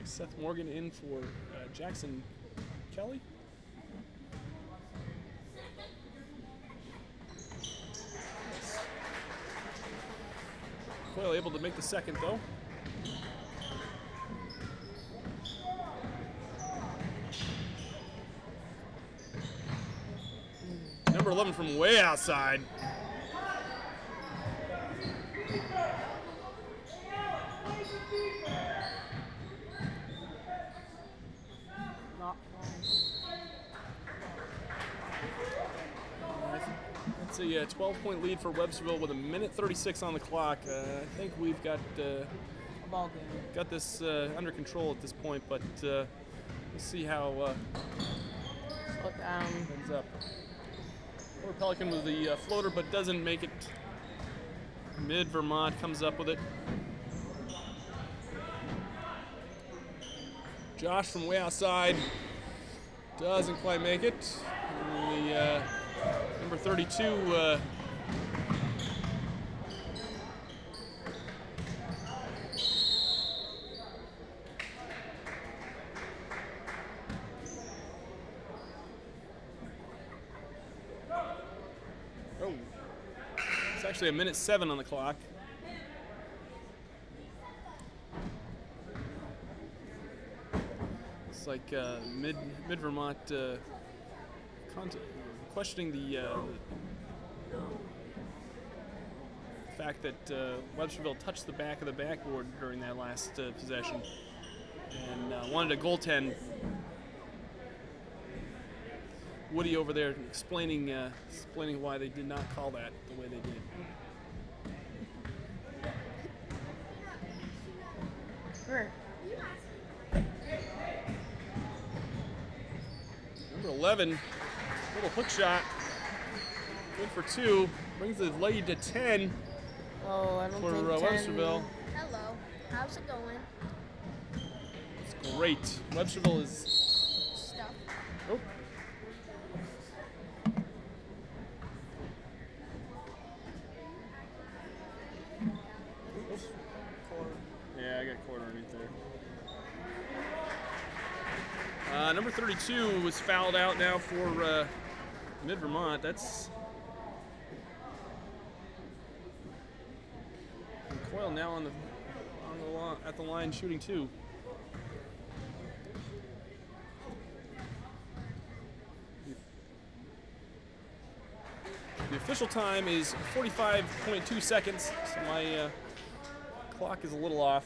Seth Morgan in for Jackson Kelly. Coyle able to make the second though. Number 11 from way outside. Not It's a 12-point lead for Websterville with 1:36 on the clock. I think we've got ball game. got this under control at this point, but we'll see how Slow down. ends up. Poor Pelican with the floater, but doesn't make it. Mid-Vermont comes up with it. Josh from way outside doesn't quite make it. And the number 32 it's actually 1:07 on the clock. It's like Mid-Vermont questioning the fact that Websterville touched the back of the backboard during that last possession and wanted a goaltend. Woody over there explaining why they did not call that the way they did. Sure. Number 11, little hook shot, good for 2, brings the lead to 10 Oh, I don't for think 10. Websterville. Hello. How's it going? It's great. Websterville is. Stuff. Oh. Yeah, I got a quarter underneath there. Number 32 was fouled out now for Mid-Vermont. That's and Coyle now at the line shooting 2. The official time is 45.2 seconds, so my clock is a little off.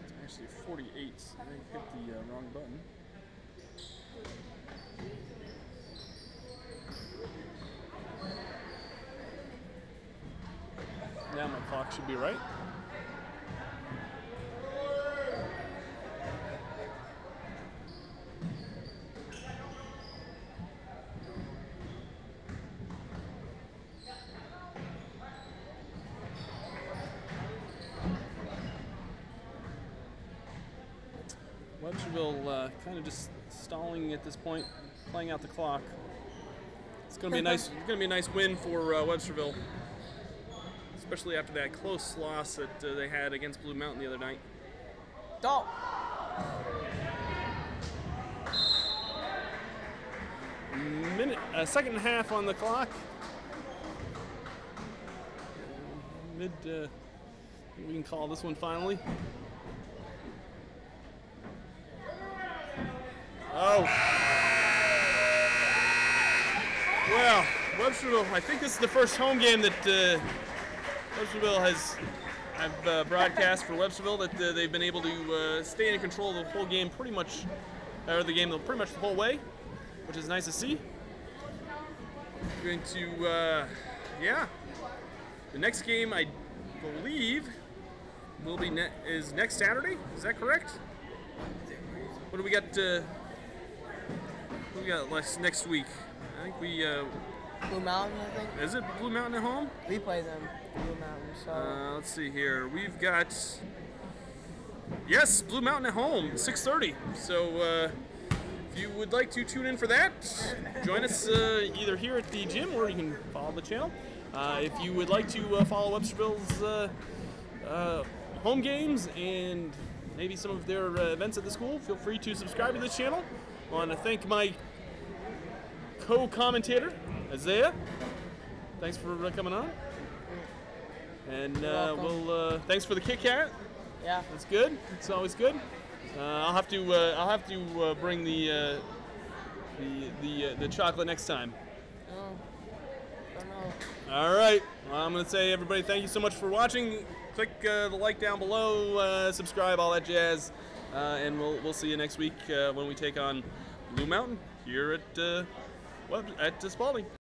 It's actually 48. I hit the wrong button. Now my clock should be right. Websterville kind of just stalling at this point, playing out the clock. It's gonna be a nice win for Websterville, especially after that close loss that they had against Blue Mountain the other night. Stop. Second half on the clock. We can call this one finally. Oh. Well, Websterville, I think this is the first home game that Websterville have broadcast for Websterville that they've been able to stay in control of the whole game pretty much the whole way, which is nice to see. We're going to, the next game I believe will be is next Saturday. Is that correct? What do we got? What do we got next week? I think we. Blue Mountain, I think. Is it Blue Mountain at home? We play them, Blue Mountain. So. Let's see here. We've got. Yes, Blue Mountain at home, 6:30. So if you would like to tune in for that, join us either here at the gym or you can follow the channel. If you would like to follow Websterville's home games and maybe some of their events at the school, feel free to subscribe to this channel. I want to thank my co-commentator, Isaiah. Thanks for coming on. And thanks for the Kit Kat. Yeah, that's good. It's always good. I'll have to bring the chocolate next time. Oh, don't know. All right. Well, I'm going to say, everybody, thank you so much for watching. Click the like down below, subscribe, all that jazz, and we'll see you next week when we take on Blue Mountain here at Spalding.